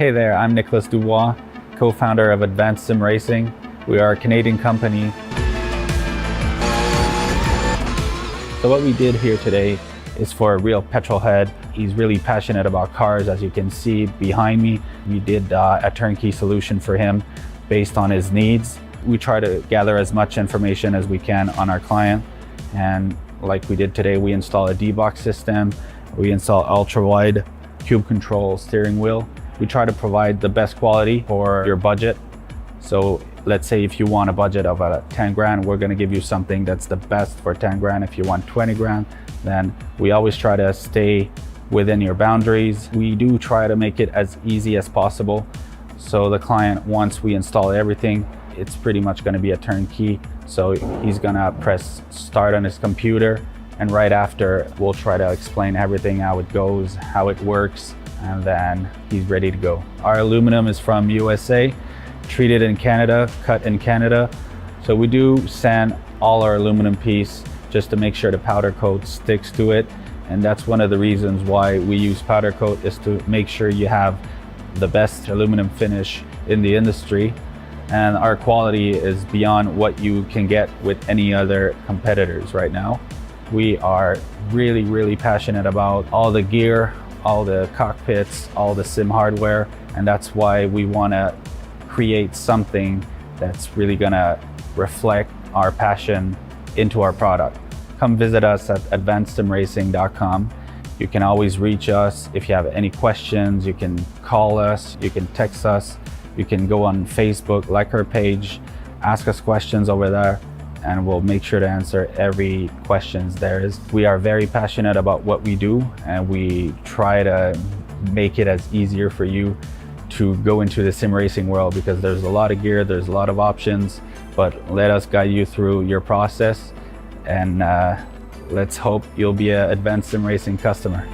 Hey there, I'm Nicholas Dubois, co-founder of Advanced SimRacing. We are a Canadian company. So what we did here today is for a real petrol head. He's really passionate about cars, as you can see behind me. We did a turnkey solution for him based on his needs. We try to gather as much information as we can on our client. And like we did today, we install a D-box system. We install ultra-wide cube control steering wheel. We try to provide the best quality for your budget. So let's say if you want a budget of 10 grand, we're gonna give you something that's the best for 10 grand. If you want 20 grand, then we always try to stay within your boundaries. We do try to make it as easy as possible. So the client, once we install everything, it's pretty much gonna be a turnkey. So he's gonna press start on his computer, and right after, we'll try to explain everything, how it goes, how it works, and then he's ready to go. Our aluminum is from USA, treated in Canada, cut in Canada. So we do sand all our aluminum piece just to make sure the powder coat sticks to it. And that's one of the reasons why we use powder coat, is to make sure you have the best aluminum finish in the industry. And our quality is beyond what you can get with any other competitors right now. We are really, really passionate about all the gear, all the cockpits, all the sim hardware, and that's why we want to create something that's really going to reflect our passion into our product. Come visit us at advancedsimracing.com. You can always reach us if you have any questions. You can call us, you can text us, you can go on Facebook, like our page, ask us questions over there, and we'll make sure to answer every questions there is. We are very passionate about what we do, and we try to make it as easier for you to go into the sim racing world, because there's a lot of gear, there's a lot of options, but let us guide you through your process, and let's hope you'll be an Advanced Sim Racing customer.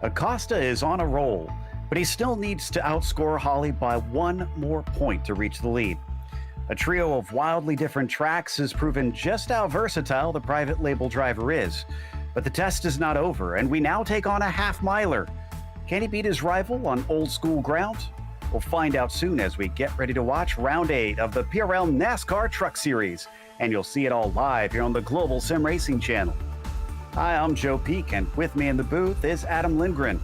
Acosta is on a roll, but he still needs to outscore Holly by one more point to reach the lead. A trio of wildly different tracks has proven just how versatile the private label driver is. But the test is not over, and we now take on a half-miler. Can he beat his rival on old-school ground? We'll find out soon as we get ready to watch Round 8 of the PRL NASCAR Truck Series, and you'll see it all live here on the Global Sim Racing channel. Hi, I'm Joe Peak, and with me in the booth is Adam Lindgren.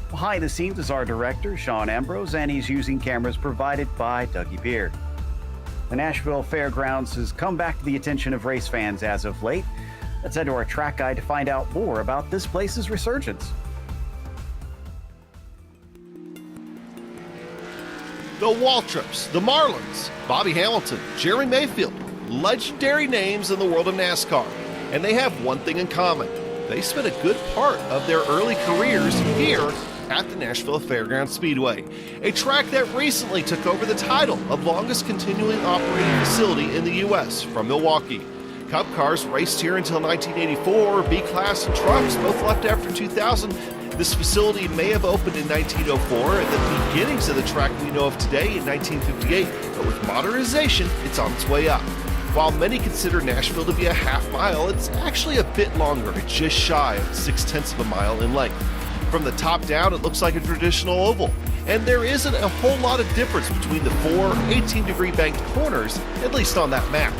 Behind the scenes is our director, Sean Ambrose, and he's using cameras provided by Dougie Beard. The Nashville Fairgrounds has come back to the attention of race fans as of late. Let's head to our track guide to find out more about this place's resurgence. The Waltrips, the Marlins, Bobby Hamilton, Jerry Mayfield, legendary names in the world of NASCAR. And they have one thing in common. They spent a good part of their early careers here at the Nashville Fairgrounds Speedway, a track that recently took over the title of longest continuing operating facility in the U.S. from Milwaukee. Cup cars raced here until 1984, B-Class and trucks both left after 2000. This facility may have opened in 1904 at the beginnings of the track we know of today in 1958, but with modernization, it's on its way up. While many consider Nashville to be a half mile, it's actually a bit longer, at just shy of 0.6 of a mile in length. From the top down, it looks like a traditional oval, and there isn't a whole lot of difference between the four 18-degree banked corners, at least on that map.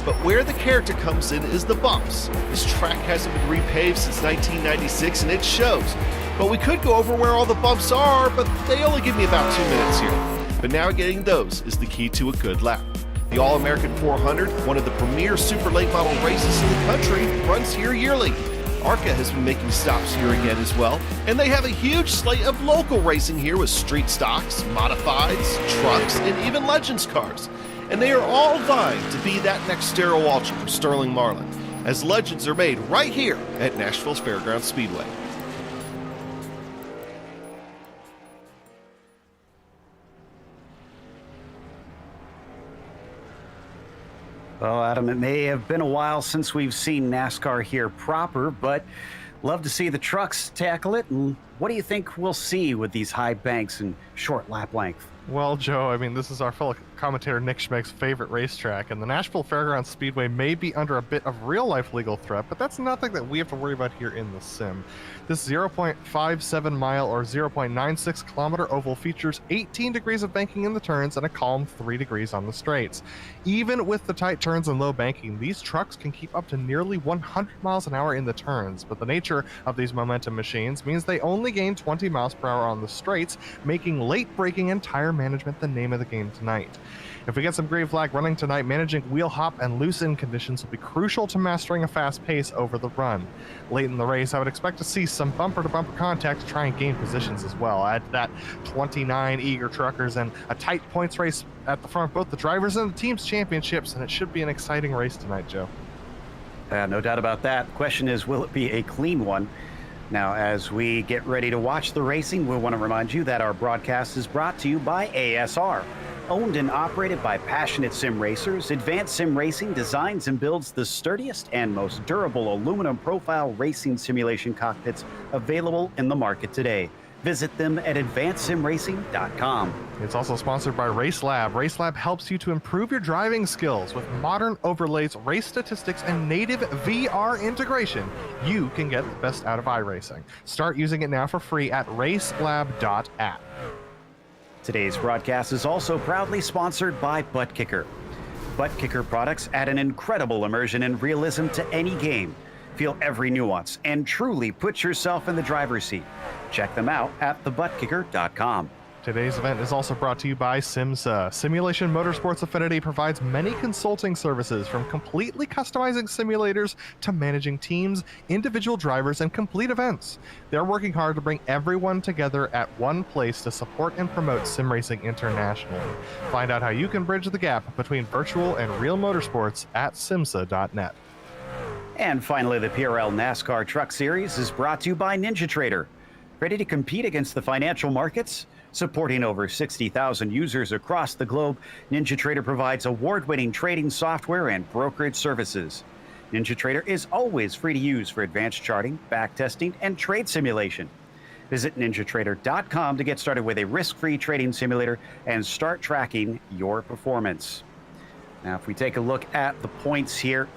But where the character comes in is the bumps. This track hasn't been repaved since 1996, and it shows. But we could go over where all the bumps are, but they only give me about 2 minutes here. But navigating those is the key to a good lap. The All-American 400, one of the premier super late model races in the country, runs here yearly. ARCA has been making stops here again as well, and they have a huge slate of local racing here with street stocks, modifieds, trucks, and even Legends cars. And they are all vying to be that next Darrell Waltrip or Sterling Marlin, as Legends are made right here at Nashville's Fairgrounds Speedway. Well, Adam, it may have been a while since we've seen NASCAR here proper, but Love to see the trucks tackle it. And what do you think we'll see with these high banks and short lap length? Well, Joe, I mean, this is our fellow commentator Nick Schmeck's favorite racetrack, and the Nashville Fairgrounds Speedway may be under a bit of real-life legal threat, but that's nothing that we have to worry about here in the sim. This 0.57 mile or 0.96 kilometer oval features 18 degrees of banking in the turns and a calm 3 degrees on the straights. Even with the tight turns and low banking, these trucks can keep up to nearly 100 miles an hour in the turns, but the nature of these momentum machines means they only gain 20 miles per hour on the straights, making late braking and tire management the name of the game tonight. If we get some green flag running tonight, managing wheel hop and loose-in conditions will be crucial to mastering a fast pace over the run. Late in the race, I would expect to see some bumper-to-bumper contact to try and gain positions as well. Add to that 29 eager truckers and a tight points race at the front of both the drivers and the team's championships, and it should be an exciting race tonight, Joe. No doubt about that. The question is, will it be a clean one? Now, as we get ready to watch the racing, we'll want to remind you that our broadcast is brought to you by ASR. Owned and operated by passionate sim racers, Advanced Sim Racing designs and builds the sturdiest and most durable aluminum profile racing simulation cockpits available in the market today. Visit them at advancedsimracing.com. It's also sponsored by RaceLab. RaceLab helps you to improve your driving skills with modern overlays, race statistics, and native VR integration. You can get the best out of iRacing. Start using it now for free at racelab.app. Today's broadcast is also proudly sponsored by ButtKicker. ButtKicker products add an incredible immersion and realism to any game. Feel every nuance and truly put yourself in the driver's seat. Check them out at thebuttkicker.com. Today's event is also brought to you by SimMSA. Simulation Motorsports Affinity provides many consulting services, from completely customizing simulators to managing teams, individual drivers, and complete events. They're working hard to bring everyone together at one place to support and promote sim racing internationally. Find out how you can bridge the gap between virtual and real motorsports at SimMSA.net. And finally, the PRL NASCAR Truck Series is brought to you by NinjaTrader. Ready to compete against the financial markets? Supporting over 60,000 users across the globe, NinjaTrader provides award-winning trading software and brokerage services. NinjaTrader is always free to use for advanced charting, backtesting, and trade simulation. Visit ninjatrader.com to get started with a risk-free trading simulator and start tracking your performance. Now, if we take a look at the points here,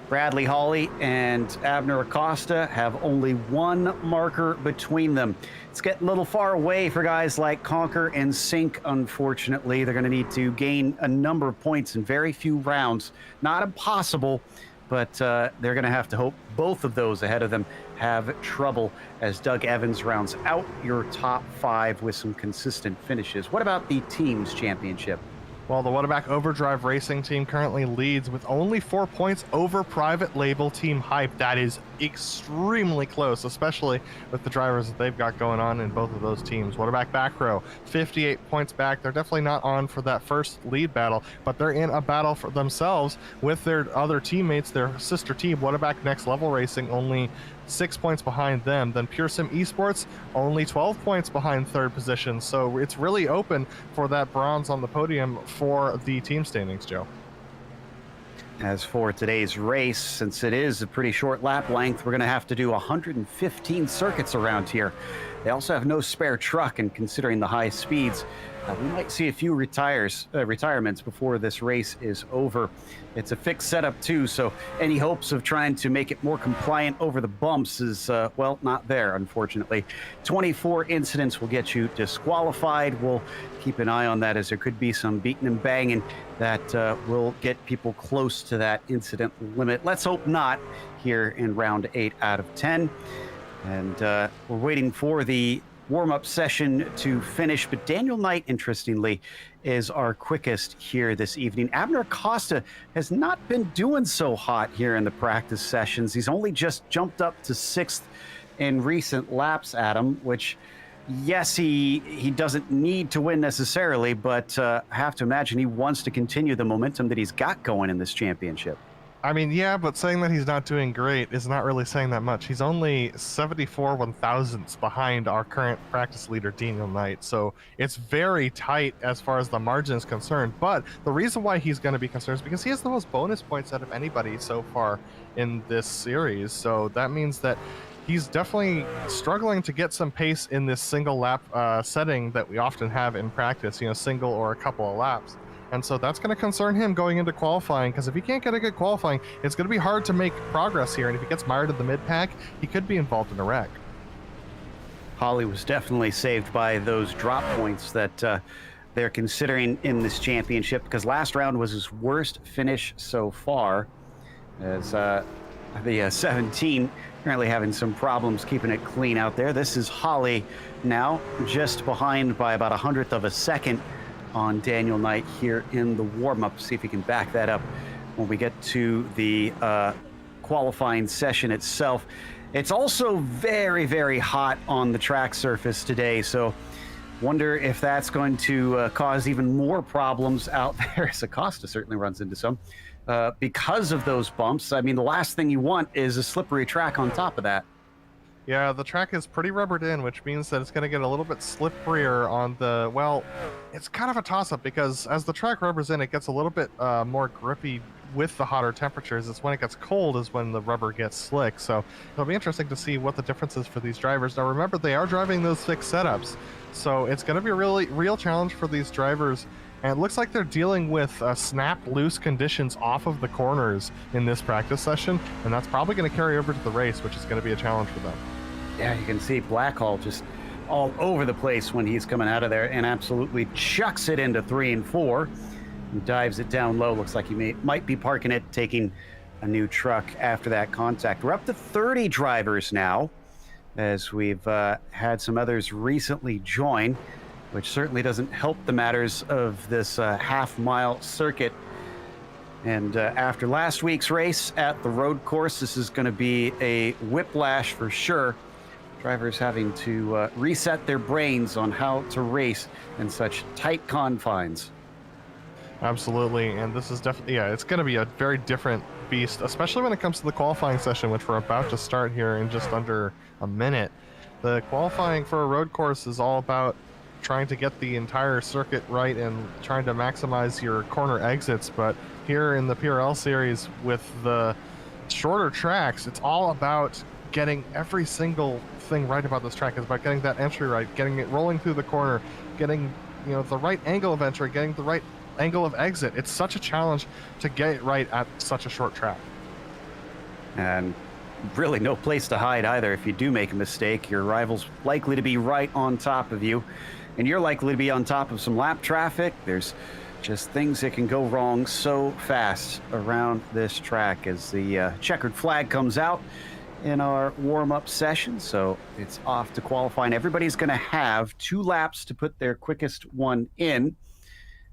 Bradley Hawley and Abner Acosta have only one marker between them. It's getting a little far away for guys like Conquer and Sink, unfortunately. They're going to need to gain a number of points in very few rounds. Not impossible, but they're going to have to hope both of those ahead of them have trouble as Doug Evans rounds out your top five with some consistent finishes. What about the team's championship? Well, the Whataback Overdrive Racing team currently leads with only 4 points over private label Team Hype. That is extremely close, especially with the drivers that they've got going on in both of those teams. Whataback back row, 58 points back. They're definitely not on for that first lead battle, but they're in a battle for themselves with their other teammates, their sister team, Whataback Next Level Racing, only 6 points behind them. Then Pure Sim Esports, only 12 points behind third position. So it's really open for that bronze on the podium for the team standings, Joe. As for today's race, since it is a pretty short lap length, we're going to have to do 115 circuits around here. They also have no spare truck, and considering the high speeds, we might see a few retirements before this race is over. It's a fixed setup too, so any hopes of trying to make it more compliant over the bumps is, well, not there, unfortunately. 24 incidents will get you disqualified. We'll keep an eye on that, as there could be some beating and banging that will get people close to that incident limit. Let's hope not here in round 8 out of 10. And we're waiting for the warm-up session to finish, but Daniel Knight, interestingly, is our quickest here this evening. Abner Acosta has not been doing so hot here in the practice sessions. He's only just jumped up to 6th in recent laps, Adam, which, yes, he doesn't need to win necessarily, but I have to imagine he wants to continue the momentum that he's got going in this championship. I mean, yeah, but saying that he's not doing great is not really saying that much. He's only 74 one-thousandths behind our current practice leader, Daniel Knight. So it's very tight as far as the margin is concerned. But the reason why he's going to be concerned is because he has the most bonus points out of anybody so far in this series. So that means that he's definitely struggling to get some pace in this single lap setting that we often have in practice, single or a couple of laps. And so that's going to concern him going into qualifying, because if he can't get a good qualifying, it's going to be hard to make progress here. And if he gets mired in the mid-pack, he could be involved in a wreck. Holly was definitely saved by those drop points that they're considering in this championship, because last round was his worst finish so far, as the 17 currently having some problems keeping it clean out there. This is Holly now, just behind by about 100th of a second on Daniel Knight here in the warm-up. See if he can back that up when we get to the qualifying session itself. It's also very, very hot on the track surface today, so wonder if that's going to cause even more problems out there, as Acosta certainly runs into some because of those bumps. I mean, the last thing you want is a slippery track on top of that. Yeah, the track is pretty rubbered in, which means that it's going to get a little bit slipperier on the, well, it's kind of a toss-up, because as the track rubbers in, it gets a little bit more grippy with the hotter temperatures. It's when it gets cold is when the rubber gets slick. So it'll be interesting to see what the difference is for these drivers. Now remember, they are driving those fixed setups, so it's going to be a real challenge for these drivers. And it looks like they're dealing with snap loose conditions off of the corners in this practice session, and that's probably going to carry over to the race, which is going to be a challenge for them. Yeah, you can see Blackhall just all over the place when he's coming out of there, and absolutely chucks it into 3 and 4. He dives it down low. Looks like he might be parking it, taking a new truck after that contact. We're up to 30 drivers now, as we've had some others recently join, which certainly doesn't help the matters of this half-mile circuit. And after last week's race at the road course, this is going to be a whiplash for sure. Drivers having to reset their brains on how to race in such tight confines. Absolutely, and this is definitely, it's going to be a very different beast, especially when it comes to the qualifying session, which we're about to start here in just under a minute. The qualifying for a road course is all about trying to get the entire circuit right and trying to maximize your corner exits, but here in the PRL series with the shorter tracks, it's all about getting every single thing right about this track. It's about getting that entry right, getting it rolling through the corner, getting the right angle of entry, getting the right angle of exit. It's such a challenge to get it right at such a short track. And really no place to hide either. If you do make a mistake, your rival's likely to be right on top of you, and you're likely to be on top of some lap traffic. There's just things that can go wrong so fast around this track as the checkered flag comes out in our warm-up session. So it's off to qualifying. Everybody's going to have 2 laps to put their quickest one in,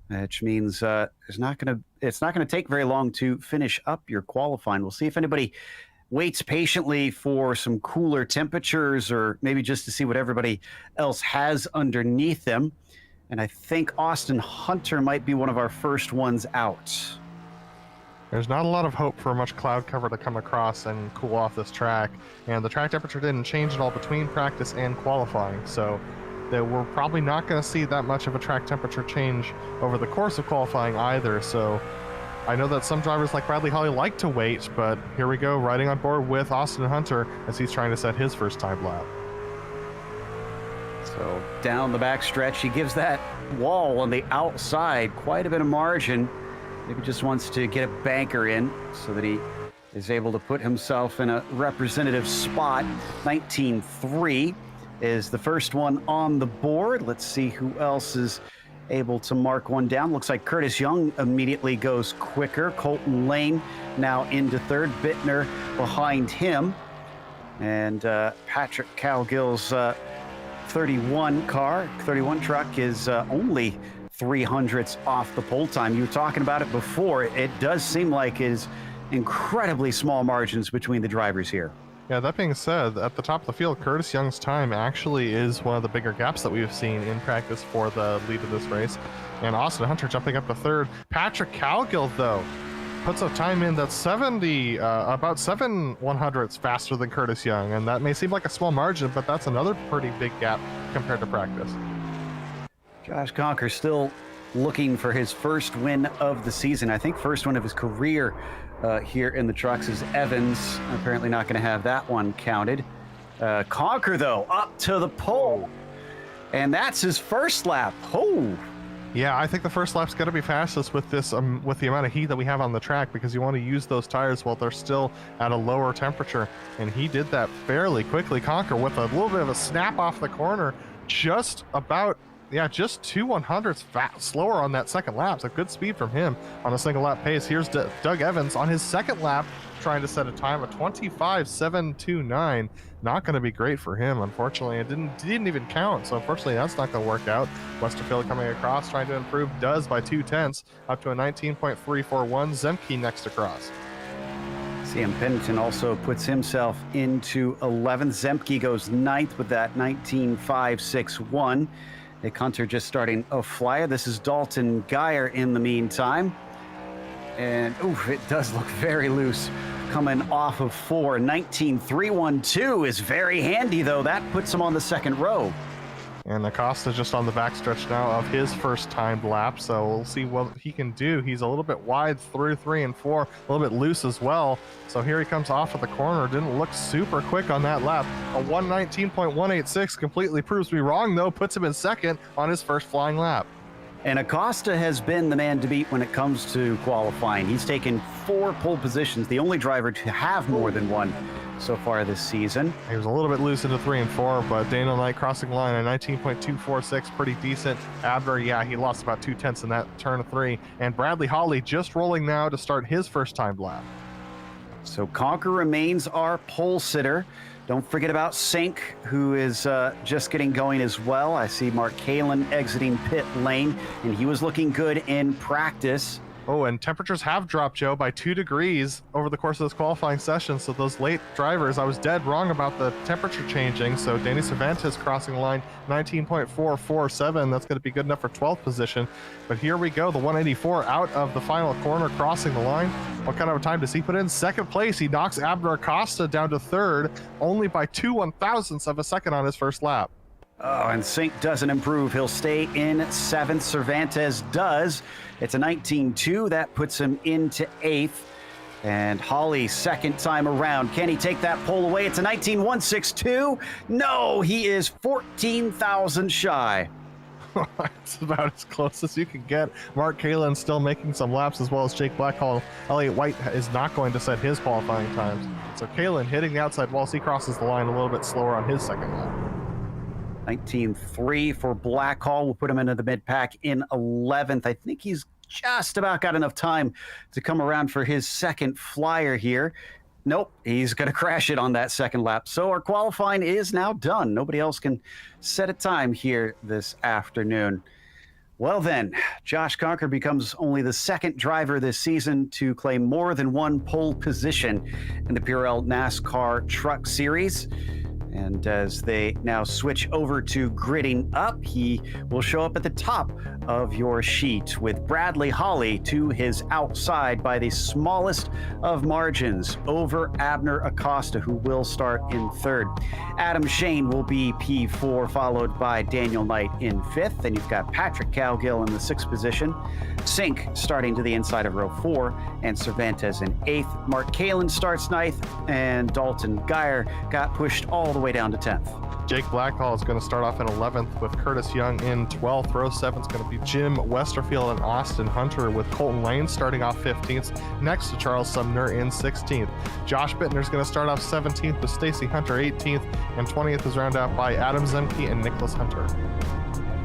which means it's not going to take very long to finish up your qualifying. We'll see if anybody waits patiently for some cooler temperatures, or maybe just to see what everybody else has underneath them. And I think Austin Hunter might be one of our first ones out. There's not a lot of hope for much cloud cover to come across and cool off this track, and the track temperature didn't change at all between practice and qualifying, so we're probably not going to see that much of a track temperature change over the course of qualifying either. So I know that some drivers like Bradley Holly like to wait, but here we go, riding on board with Austin Hunter as he's trying to set his first time lap. So down the back stretch, he gives that wall on the outside quite a bit of margin. Maybe just wants to get a banker in so that he is able to put himself in a representative spot. 19.3 is the first one on the board. Let's see who else is able to mark one down. Looks like Curtis Young immediately goes quicker. Colton Lane now into third. Bittner behind him. And Patrick Cowgill's 31 truck is only 300ths off the pole time. You were talking about it before. It does seem like is incredibly small margins between the drivers here. Yeah, that being said, at the top of the field, Curtis Young's time actually is one of the bigger gaps that we've seen in practice for the lead of this race. And Austin Hunter jumping up to third. Patrick Cowgill, though, puts a time in that's about 7 100ths faster than Curtis Young. And that may seem like a small margin, but that's another pretty big gap compared to practice. Josh Conker still looking for his first win of the season. I think first win of his career here in the trucks is Evans. Apparently not going to have that one counted. Conquer, though, up to the pole. And that's his first lap. Oh, Yeah, I think the first lap's going to be fastest with this, with the amount of heat that we have on the track, because you want to use those tires while they're still at a lower temperature. And he did that fairly quickly. Conquer with a little bit of a snap off the corner, just about, yeah, just 2/100ths slower on that second lap. So good speed from him on a single lap pace. Here's Doug Evans on his second lap, trying to set a time of 25.729. Not going to be great for him, unfortunately. It didn't even count, so unfortunately that's not going to work out. Westerfield coming across, trying to improve, does by 0.2, up to a 19.341. Zemke next across. CM Pennington also puts himself into 11th. Zemke goes 9th with that 19.561. Nick Hunter just starting a flyer. This is Dalton Geyer in the meantime. And, ooh, it does look very loose coming off of 4. 19.312 is very handy, though. That puts him on the second row. And Acosta just on the backstretch now of his first timed lap, so we'll see what he can do. He's a little bit wide through 3 and 4, a little bit loose as well. So here he comes off of the corner. Didn't look super quick on that lap. A 119.186 completely proves me wrong, though. Puts him in second on his first flying lap. And Acosta has been the man to beat when it comes to qualifying. He's taken 4 pole positions, the only driver to have more than one so far this season. He was a little bit loose into 3 and 4, but Daniel Knight crossing the line at 19.246, pretty decent. Abner, yeah, he lost about 0.2 in that turn of 3. And Bradley Hawley just rolling now to start his first timed lap. So Conquer remains our pole sitter. Don't forget about Sink, who is just getting going as well. I see Mark Kalin exiting pit lane, and he was looking good in practice. Oh, and temperatures have dropped, Joe, by 2 degrees over the course of this qualifying session. So those late drivers, I was dead wrong about the temperature changing. So Danny Cervantes crossing the line, 19.447. That's going to be good enough for 12th position. But here we go, the 184 out of the final corner, crossing the line. What kind of a time does he put in? Second place, he knocks Abner Acosta down to 3rd, only by 2/1000ths of a second on his first lap. Oh, and Sink doesn't improve. He'll stay in 7th. Cervantes does. It's a 19.2. That puts him into 8th. And Hawley, second time around. Can he take that pole away? It's a 19.162. No, he is 14,000 shy. It's about as close as you can get. Mark Kalin still making some laps, as well as Jake Blackhall. Elliott White is not going to set his qualifying times. So Kalin hitting the outside walls. He crosses the line a little bit slower on his second lap. 19.3 for Blackhall. We'll put him into the mid-pack in 11th. I think he's just about got enough time to come around for his second flyer here. Nope, he's going to crash it on that second lap. So our qualifying is now done. Nobody else can set a time here this afternoon. Well then, Josh Conquer becomes only the second driver this season to claim more than one pole position in the PRL NASCAR Truck Series. And as they now switch over to gridding up, he will show up at the top of your sheet with Bradley Hawley to his outside by the smallest of margins over Abner Acosta, who will start in 3rd. Adam Shane will be P4, followed by Daniel Knight in 5th. Then you've got Patrick Cowgill in the 6th position. Sink starting to the inside of row 4, and Cervantes in 8th. Mark Kalin starts 9th, and Dalton Geyer got pushed all the way down to 10th. Jake Blackhall is going to start off in 11th with Curtis Young in 12th. Row 7 is going to be Jim Westerfield and Austin Hunter, with Colton Lane starting off 15th, next to Charles Sumner in 16th. Josh Bittner is going to start off 17th with Stacy Hunter 18th, and 20th is rounded out by Adam Zemke and Nicholas Hunter.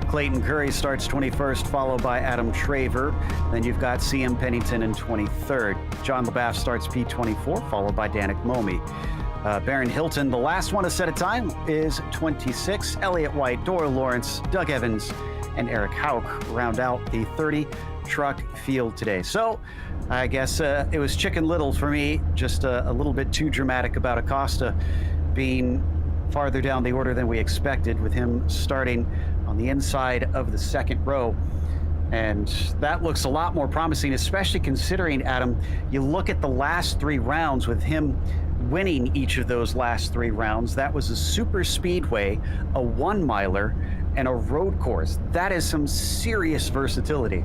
Clayton Curry starts 21st, followed by Adam Traver. Then you've got CM Pennington in 23rd. John LaBaff starts P24, followed by Danik Momi. Baron Hilton, the last one to set a time, is 26. Elliott White, Dora Lawrence, Doug Evans, and Eric Hauk round out the 30 truck field today. So I guess it was Chicken Little for me, just a little bit too dramatic about Acosta being farther down the order than we expected, with him starting on the inside of the second row. And that looks a lot more promising, especially considering, Adam, you look at the last 3 rounds with him winning each of those last 3 rounds. That was a super speedway, a 1-miler, and a road course. That is some serious versatility.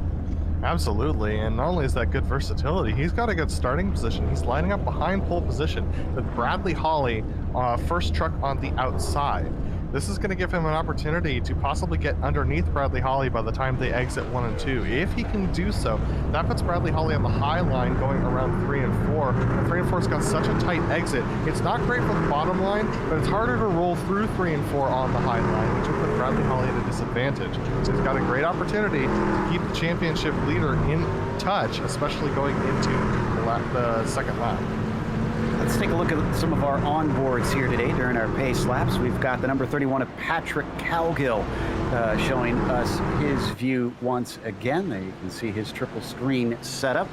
Absolutely, and not only is that good versatility, he's got a good starting position. He's lining up behind pole position with Bradley Holly, first truck on the outside. This is going to give him an opportunity to possibly get underneath Bradley Holly by the time they exit 1 and 2. If he can do so, that puts Bradley Holly on the high line going around 3 and 4. And 3 and 4's got such a tight exit. It's not great for the bottom line, but it's harder to roll through 3 and 4 on the high line, which will put Bradley Holly at a disadvantage. So he's got a great opportunity to keep the championship leader in touch, especially going into the second lap. Let's take a look at some of our onboards here today during our pace laps. We've got the number 31 of Patrick Cowgill showing us his view once again. There you can see his triple screen setup.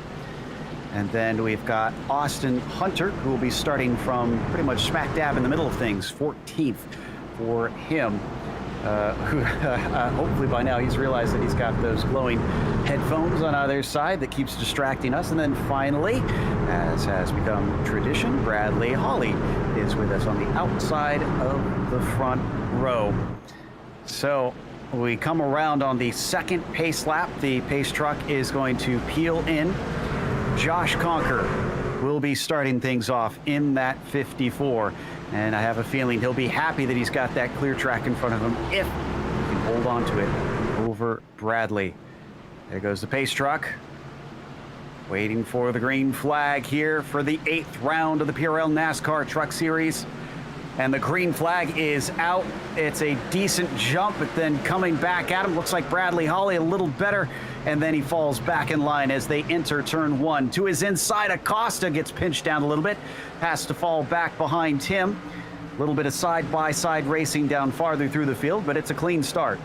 And then we've got Austin Hunter, who will be starting from pretty much smack dab in the middle of things, 14th for him. Who hopefully by now he's realized that he's got those glowing headphones on either side that keeps distracting us. And then finally, as has become tradition, Bradley Holly is with us on the outside of the front row. So we come around on the second pace lap. The pace truck is going to peel in. Josh Conker will be starting things off in that 54. And I have a feeling he'll be happy that he's got that clear track in front of him if he can hold on to it over Bradley. There goes the pace truck. Waiting for the green flag here for the 8th round of the PRL NASCAR Truck Series. And the green flag is out. It's a decent jump, but then coming back at him, looks like Bradley Holly a little better. And then he falls back in line as they enter turn 1. To his inside, Acosta gets pinched down a little bit, has to fall back behind him. A little bit of side-by-side racing down farther through the field, but it's a clean start.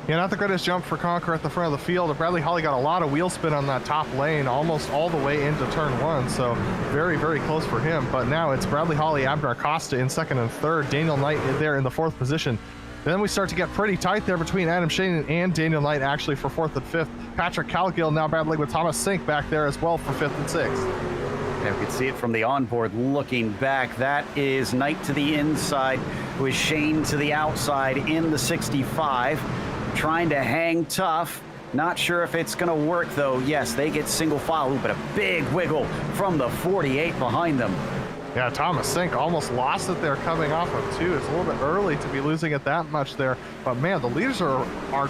Yeah, not the greatest jump for Conker at the front of the field. Bradley Holly got a lot of wheel spin on that top lane, almost all the way into turn 1, so very, very close for him. But now it's Bradley Holly, Abner Acosta in 2nd and 3rd, Daniel Knight there in the 4th position. Then we start to get pretty tight there between Adam Shane and Daniel Knight actually for 4th and 5th. Patrick Cowgill now battling with Thomas Sink back there as well for 5th and 6th. Yeah, we can see it from the onboard looking back. That is Knight to the inside with Shane to the outside in the 65. Trying to hang tough. Not sure if it's going to work, though. Yes, they get single file, but a big wiggle from the 48 behind them. Yeah, Thomas Sink almost lost it there coming off of 2. It's a little bit early to be losing it that much there. But, man, the leaders are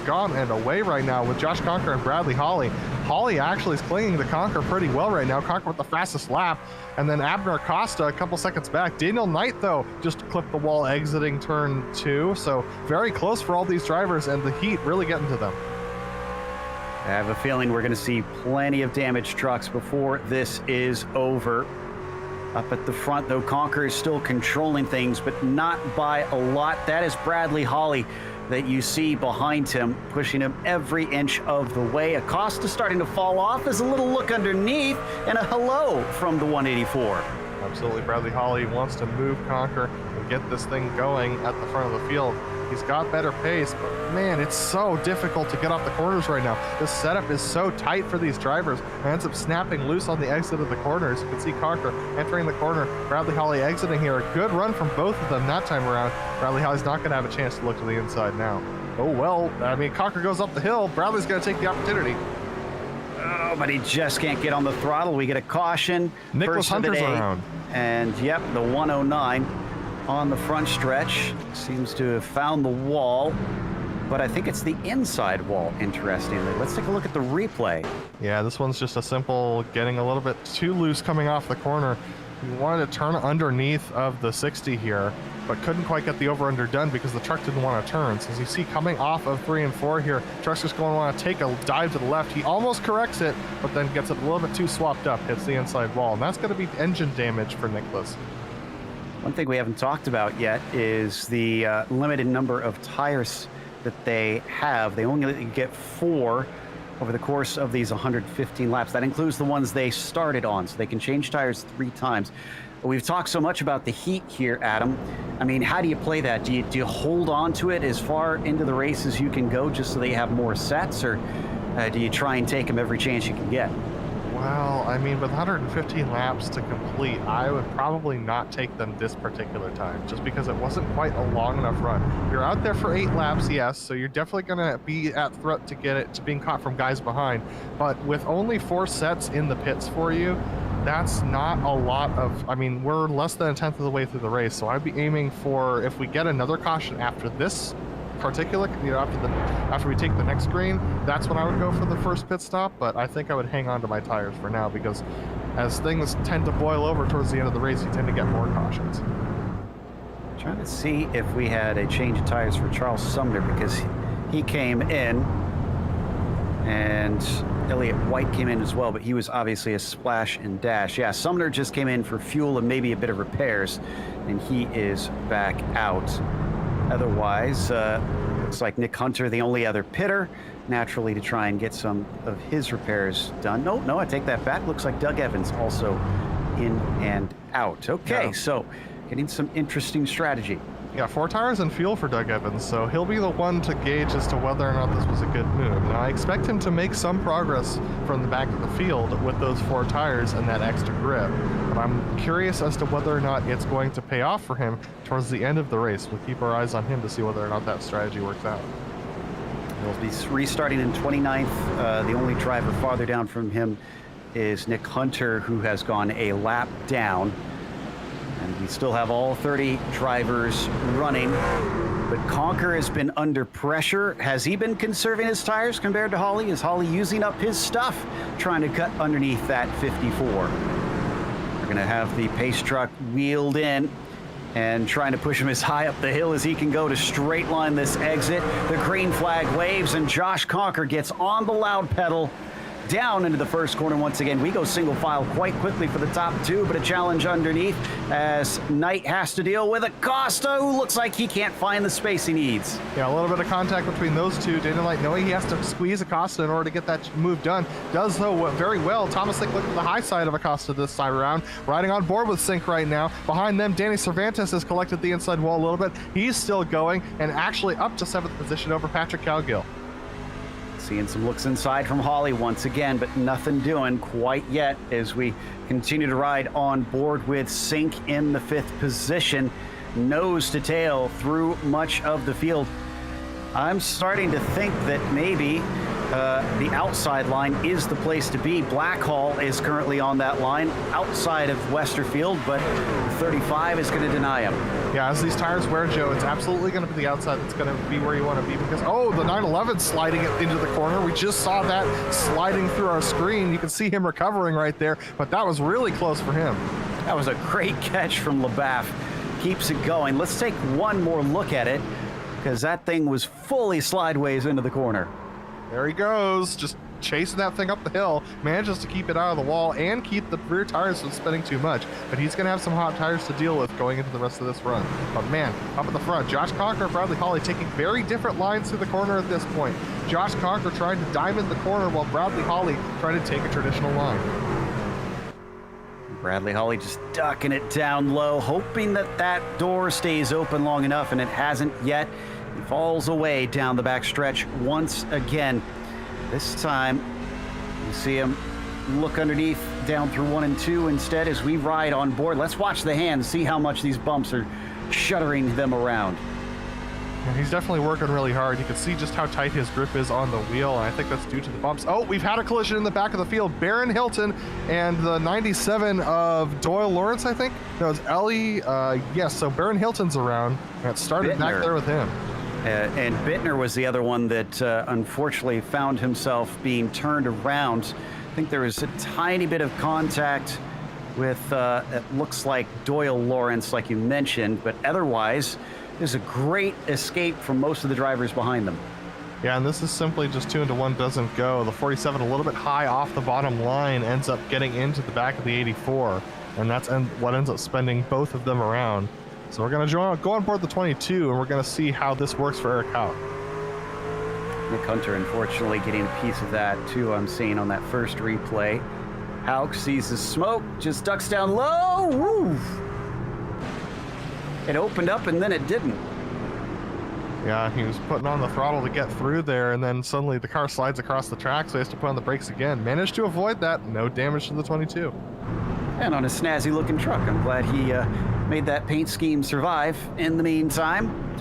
gone and away right now with Josh Conker and Bradley Holly. Holly actually is clinging to Conker pretty well right now. Conker with the fastest lap. And then Abner Acosta a couple seconds back. Daniel Knight, though, just clipped the wall exiting turn 2. So very close for all these drivers, and the heat really getting to them. I have a feeling we're going to see plenty of damaged trucks before this is over. Up at the front, though, Conker is still controlling things, but not by a lot. That is Bradley Holly that you see behind him, pushing him every inch of the way. Acosta starting to fall off as a little look underneath and a hello from the 184. Absolutely, Bradley Holly wants to move Conker and get this thing going at the front of the field. He's got better pace, but man, it's so difficult to get off the corners right now. This setup is so tight for these drivers. It ends up snapping loose on the exit of the corners. You can see Conker entering the corner, Bradley Holly exiting here. A good run from both of them that time around. Bradley Holly's not going to have a chance to look to the inside now. Oh, well, I mean, Conker goes up the hill. Bradley's going to take the opportunity. Oh, but he just can't get on the throttle. We get a caution. Nicholas Hunter's around. And, yep, the 109. On the front stretch, seems to have found the wall, but I think it's the inside wall, interestingly. Let's take a look at the replay. Yeah, this one's just a simple getting a little bit too loose coming off the corner. He wanted to turn underneath of the 60 here, but couldn't quite get the over-under done because the truck didn't want to turn. So as you see coming off of 3 and 4 here, truck's just going to want to take a dive to the left. He almost corrects it, but then gets it a little bit too swapped up, hits the inside wall, and that's going to be engine damage for Nicholas. One thing we haven't talked about yet is the limited number of tires that they have. They only get 4 over the course of these 115 laps. That includes the ones they started on, so they can change tires 3 times. We've talked so much about the heat here, Adam. I mean, how do you play that? Do you hold on to it as far into the race as you can go just so they have more sets, or do you try and take them every chance you can get? Well, I mean, with 115 laps to complete, I would probably not take them this particular time, just because it wasn't quite a long enough run. You're out there for 8 laps, yes, so you're definitely going to be at threat to get it to being caught from guys behind. But with only 4 sets in the pits for you, that's not a lot of, I mean, we're less than a tenth of the way through the race, so I'd be aiming for, if we get another caution after this particular, you know, after we take the next green, that's when I would go for the first pit stop. But I think I would hang on to my tires for now, because as things tend to boil over towards the end of the race, you tend to get more cautions. Trying to see if we had a change of tires for Charles Sumner, because he came in, and Elliott White came in as well, but he was obviously a splash and dash. Yeah, Sumner just came in for fuel and maybe a bit of repairs, and he is back out. Otherwise, looks like Nick Hunter, the only other pitter, naturally to try and get some of his repairs done. No, I take that back. Looks like Doug Evans also in and out. Okay, Yeah. So getting some interesting strategy. Yeah, 4 tires and fuel for Doug Evans, so he'll be the one to gauge as to whether or not this was a good move. Now, I expect him to make some progress from the back of the field with those 4 tires and that extra grip, but I'm curious as to whether or not it's going to pay off for him towards the end of the race. We'll keep our eyes on him to see whether or not that strategy works out. He'll be restarting in 29th. The only driver farther down from him is Nick Hunter, who has gone a lap down. And we still have all 30 drivers running, but Conker has been under pressure. Has he been conserving his tires compared to Holly? Is Holly using up his stuff, trying to cut underneath that 54? We're gonna have the pace truck wheeled in and trying to push him as high up the hill as he can go to straight line this exit. The green flag waves and Josh Conker gets on the loud pedal down into the first corner once again. We go single file quite quickly for the top 2, but a challenge underneath as Knight has to deal with Acosta, who looks like he can't find the space he needs. Yeah, a little bit of contact between those two. Daniel Knight, knowing he has to squeeze Acosta in order to get that move done, does though very well. Thomas Sink looking at the high side of Acosta this time around, riding on board with Sink right now. Behind them, Danny Cervantes has collected the inside wall a little bit. He's still going and actually up to 7th position over Patrick Cowgill. Seeing some looks inside from Holly once again, but nothing doing quite yet as we continue to ride on board with Sink in the 5th position, nose to tail through much of the field. I'm starting to think that maybe the outside line is the place to be. Blackhall is currently on that line outside of Westerfield, but 35 is going to deny him. Yeah, as these tires wear, Joe, it's absolutely going to be the outside that's going to be where you want to be, because, oh, the 911 sliding it into the corner. We just saw that sliding through our screen. You can see him recovering right there, but that was really close for him. That was a great catch from LeBaff. Keeps it going. Let's take one more look at it, because that thing was fully slideways into the corner. There he goes, just chasing that thing up the hill, manages to keep it out of the wall and keep the rear tires from spinning too much, but he's going to have some hot tires to deal with going into the rest of this run. But man, up at the front, Josh Conker and Bradley Holly taking very different lines through the corner at this point. Josh Conker trying to diamond the corner while Bradley Holly trying to take a traditional line. Bradley Holly just ducking it down low, hoping that that door stays open long enough, and it hasn't yet. He falls away down the back stretch once again. This time, you see him look underneath, down through 1 and 2 instead as we ride on board. Let's watch the hands, see how much these bumps are shuddering them around. Yeah, he's definitely working really hard. You can see just how tight his grip is on the wheel, and I think that's due to the bumps. Oh, we've had a collision in the back of the field. Baron Hilton and the 97 of Doyle Lawrence, I think. No, it's Ellie. Yes, so Baron Hilton's around, and it started back there with him. And Bittner was the other one that unfortunately found himself being turned around. I think there was a tiny bit of contact with, it looks like Doyle Lawrence, like you mentioned, but otherwise, there's a great escape from most of the drivers behind them. Yeah, and this is simply just 2 into 1 doesn't go. The 47 a little bit high off the bottom line ends up getting into the back of the 84, and that's what ends up spinning both of them around. So we're going to go on board the 22, and we're going to see how this works for Eric Hauk. Nick Hunter, unfortunately, getting a piece of that, too, I'm seeing on that first replay. Hauk sees the smoke, just ducks down low. Woo! It opened up, and then it didn't. Yeah, he was putting on the throttle to get through there, and then suddenly the car slides across the track, so he has to put on the brakes again. Managed to avoid that. No damage to the 22. And on a snazzy looking truck. I'm glad he made that paint scheme survive. In the meantime,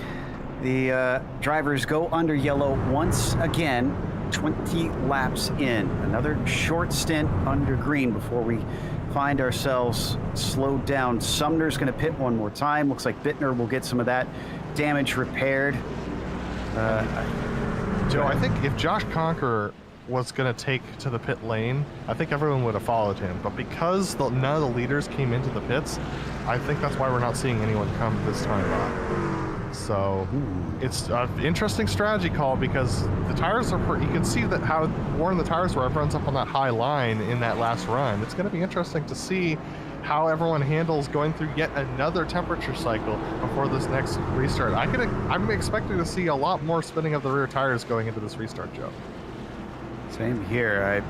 the drivers go under yellow once again, 20 laps in. Another short stint under green before we find ourselves slowed down. Sumner's going to pit one more time. Looks like Bittner will get some of that damage repaired. Joe, I think if Josh Conqueror was going to take to the pit lane, I think everyone would have followed him. But because none of the leaders came into the pits, I think that's why we're not seeing anyone come this time around. So it's an interesting strategy call, because the tires are, you can see that how worn the tires were. Everyone's up on that high line in that last run. It's going to be interesting to see how everyone handles going through yet another temperature cycle before this next restart. I'm expecting to see a lot more spinning of the rear tires going into this restart, Joe. Same here.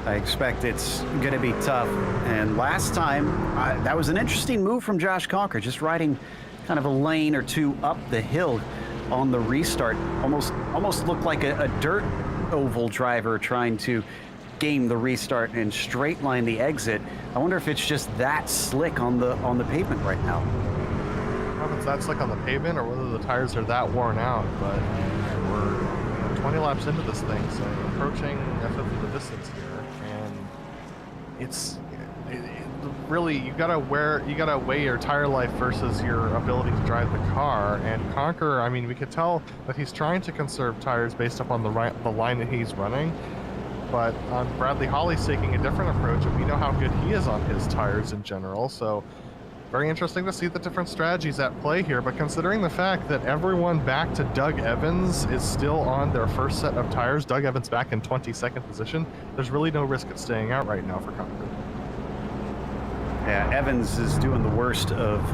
I expect it's going to be tough. And last time, that was an interesting move from Josh Conqueror, just riding kind of a lane or two up the hill on the restart. Almost looked like a dirt oval driver trying to game the restart and straight line the exit. I wonder if it's just that slick on the pavement right now. I don't know if it's that slick on the pavement or whether the tires are that worn out, but we're 20 laps into this thing, so approaching a fifth of the distance here, and it's really, you gotta weigh your tire life versus your ability to drive the car. And Conqueror, I mean, we could tell that he's trying to conserve tires based upon the line that he's running. But Bradley Holly's taking a different approach, and we know how good he is on his tires in general. So very interesting to see the different strategies at play here. But considering the fact that everyone back to Doug Evans is still on their first set of tires, Doug Evans back in 22nd position, there's really no risk at staying out right now for Conqueror. Yeah, Evans is doing the worst of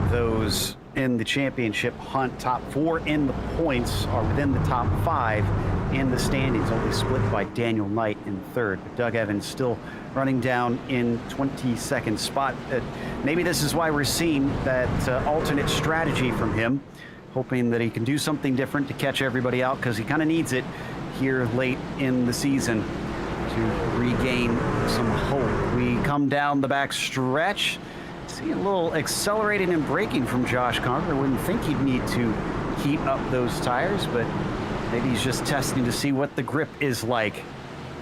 those in the championship hunt. Top 4 in the points are within the top 5 in the standings, only split by Daniel Knight in 3rd. But Doug Evans still running down in 22nd spot. Maybe this is why we're seeing that alternate strategy from him, hoping that he can do something different to catch everybody out, because he kind of needs it here late in the season to regain some hope. We come down the back stretch. See a little accelerating and braking from Josh Conqueror. Wouldn't think he'd need to heat up those tires, but maybe he's just testing to see what the grip is like.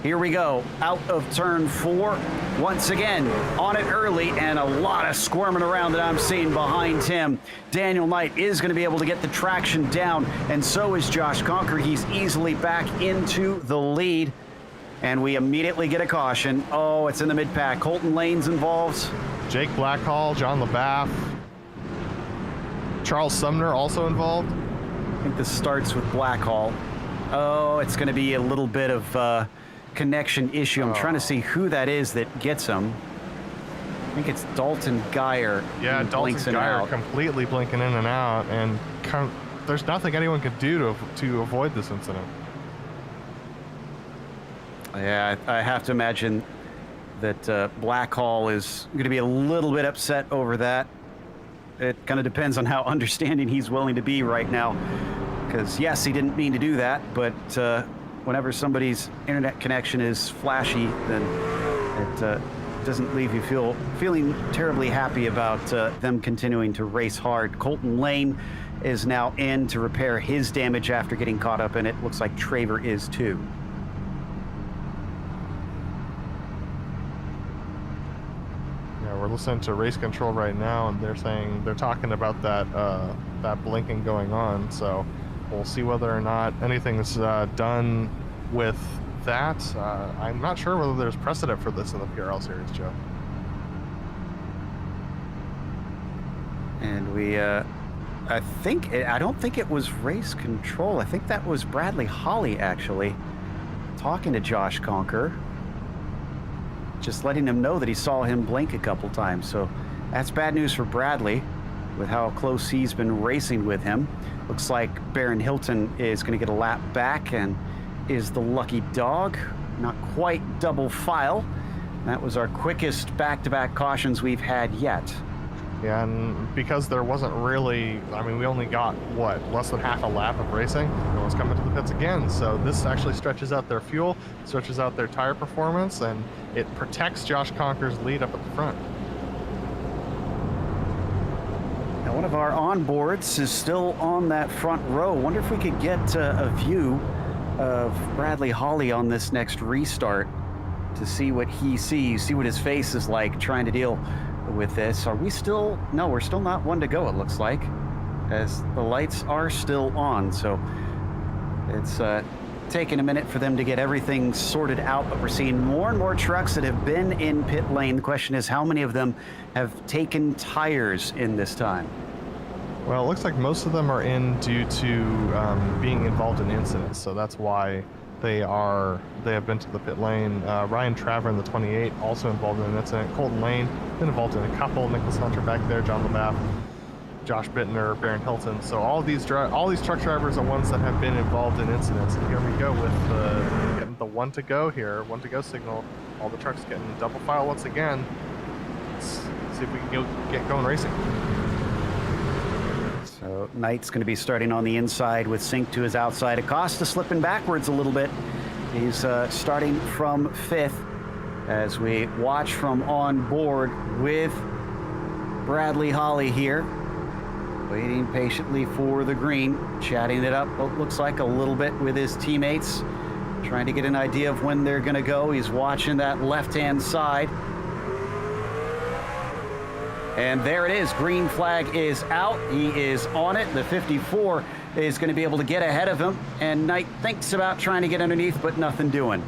Here we go, out of turn 4. Once again, on it early, and a lot of squirming around that I'm seeing behind him. Daniel Knight is going to be able to get the traction down, and so is Josh Conqueror. He's easily back into the lead, and we immediately get a caution. Oh, it's in the mid-pack. Colton Lane's involved. Jake Blackhall, John LaBath, Charles Sumner also involved. I think this starts with Blackhall. Oh, it's going to be a little bit of connection issue. I'm trying to see who that is that gets him. I think it's Dalton Geyer. Yeah, Dalton Geyer completely blinking in and out, and there's nothing anyone can do to avoid this incident. Yeah, I have to imagine that Blackhall is going to be a little bit upset over that. It kind of depends on how understanding he's willing to be right now. Because, yes, he didn't mean to do that, but whenever somebody's internet connection is flashy, then it doesn't leave you feeling terribly happy about them continuing to race hard. Colton Lane is now in to repair his damage after getting caught up in it. Looks like Traver is too. We're listening to race control right now, and they're talking about that blinking going on. So we'll see whether or not anything's done with that. I'm not sure whether there's precedent for this in the PRL series, Joe. And I don't think it was race control. I think that was Bradley Holly actually talking to Josh Conqueror, just letting him know that he saw him blink a couple times. So that's bad news for Bradley with how close he's been racing with him. Looks like Baron Hilton is going to get a lap back and is the lucky dog. Not quite double file. That was our quickest back-to-back cautions we've had yet. Yeah, and because there wasn't really, I mean, we only got, what, less than half a lap of racing, no one's coming to the pits again, so this actually stretches out their fuel, stretches out their tire performance, and it protects Josh Conker's lead up at the front. Now, one of our onboards is still on that front row. Wonder if we could get a view of Bradley Holly on this next restart to see what he sees, see what his face is like trying to deal with this. Are we still? No, we're still not one to go, it looks like, as the lights are still on. So it's taking a minute for them to get everything sorted out, but we're seeing more and more trucks that have been in pit lane. The question is, how many of them have taken tires in this time? Well, it looks like most of them are in due to being involved in incidents, so that's why they have been to the pit lane. Ryan Traver in the 28 also involved in an incident. Colton Lane been involved in a couple. Nicholas Hunter back there, John LeBath, Josh Bittner, Baron Hilton. So all these truck drivers are ones that have been involved in incidents. And here we go with getting the one to go here, one to go signal. All the trucks getting double file once again. Let's see if we can get going racing. So Knight's going to be starting on the inside with Sink to his outside. Acosta slipping backwards a little bit. He's starting from 5th as we watch from on board with Bradley Holly here, waiting patiently for the green, chatting it up, it looks like, a little bit with his teammates, trying to get an idea of when they're going to go. He's watching that left-hand side. And there it is. Green flag is out. He is on it. The 54 is going to be able to get ahead of him. And Knight thinks about trying to get underneath, but nothing doing.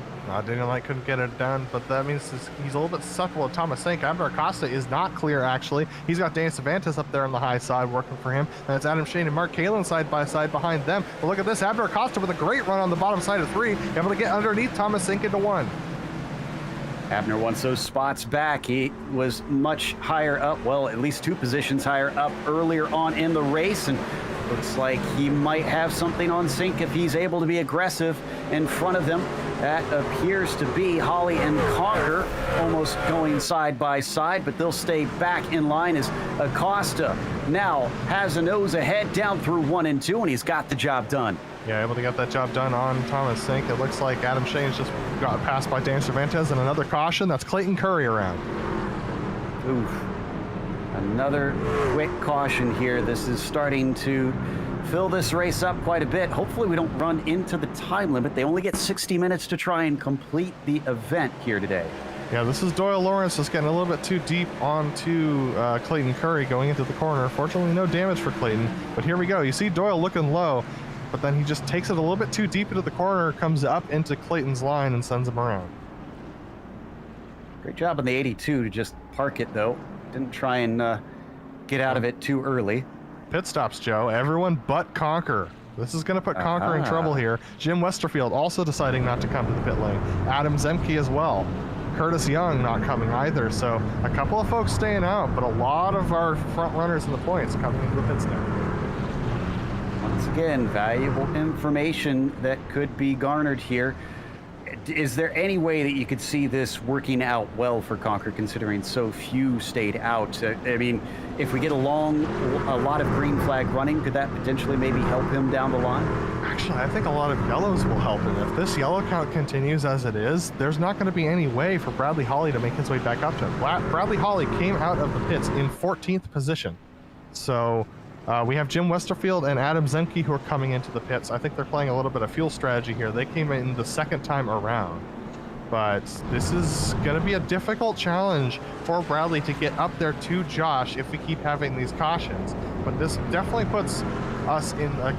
Daniel Knight couldn't get it done, but that means he's a little bit susceptible to Thomas Sink. Abner Acosta is not clear, actually. He's got Daniel Cervantes up there on the high side working for him. And it's Adam Shane and Mark Kalin side by side behind them. But look at this. Abner Acosta with a great run on the bottom side of 3, able to get underneath Thomas Sink into 1. Abner wants those spots back. He was much higher up, well, at least 2 positions higher up earlier on in the race, and looks like he might have something on Sink if he's able to be aggressive in front of them. That appears to be Holly and Conker almost going side by side, but they'll stay back in line as Acosta now has a nose ahead down through 1 and 2, and he's got the job done. Yeah, able to get that job done on Thomas Sink. It looks like Adam Shane's just got passed by Dan Cervantes, and another caution. That's Clayton Curry around. Oof. Another quick caution here. This is starting to fill this race up quite a bit. Hopefully we don't run into the time limit. They only get 60 minutes to try and complete the event here today. Yeah, this is Doyle Lawrence just getting a little bit too deep onto Clayton Curry going into the corner. Fortunately, no damage for Clayton, but here we go. You see Doyle looking low, but then he just takes it a little bit too deep into the corner, comes up into Clayton's line and sends him around. Great job on the 82 to just park it, though. Didn't try and get out of it too early. Pit stops, Joe. Everyone but Conker. This is going to put Conker in trouble here. Jim Westerfield also deciding not to come to the pit lane. Adam Zemke as well. Curtis Young not coming either. So a couple of folks staying out, but a lot of our front runners in the points coming into the pits now. Once again, valuable information that could be garnered here. Is there any way that you could see this working out well for Conker, considering so few stayed out? I mean, if we get a lot of green flag running, could that potentially maybe help him down the line? Actually, I think a lot of yellows will help him. If this yellow count continues as it is, there's not going to be any way for Bradley Holly to make his way back up to him. Bradley Holly came out of the pits in 14th position. So we have Jim Westerfield and Adam Zemke who are coming into the pits. I think they're playing a little bit of fuel strategy here. They came in the second time around. But this is going to be a difficult challenge for Bradley to get up there to Josh if we keep having these cautions. But this definitely puts us in a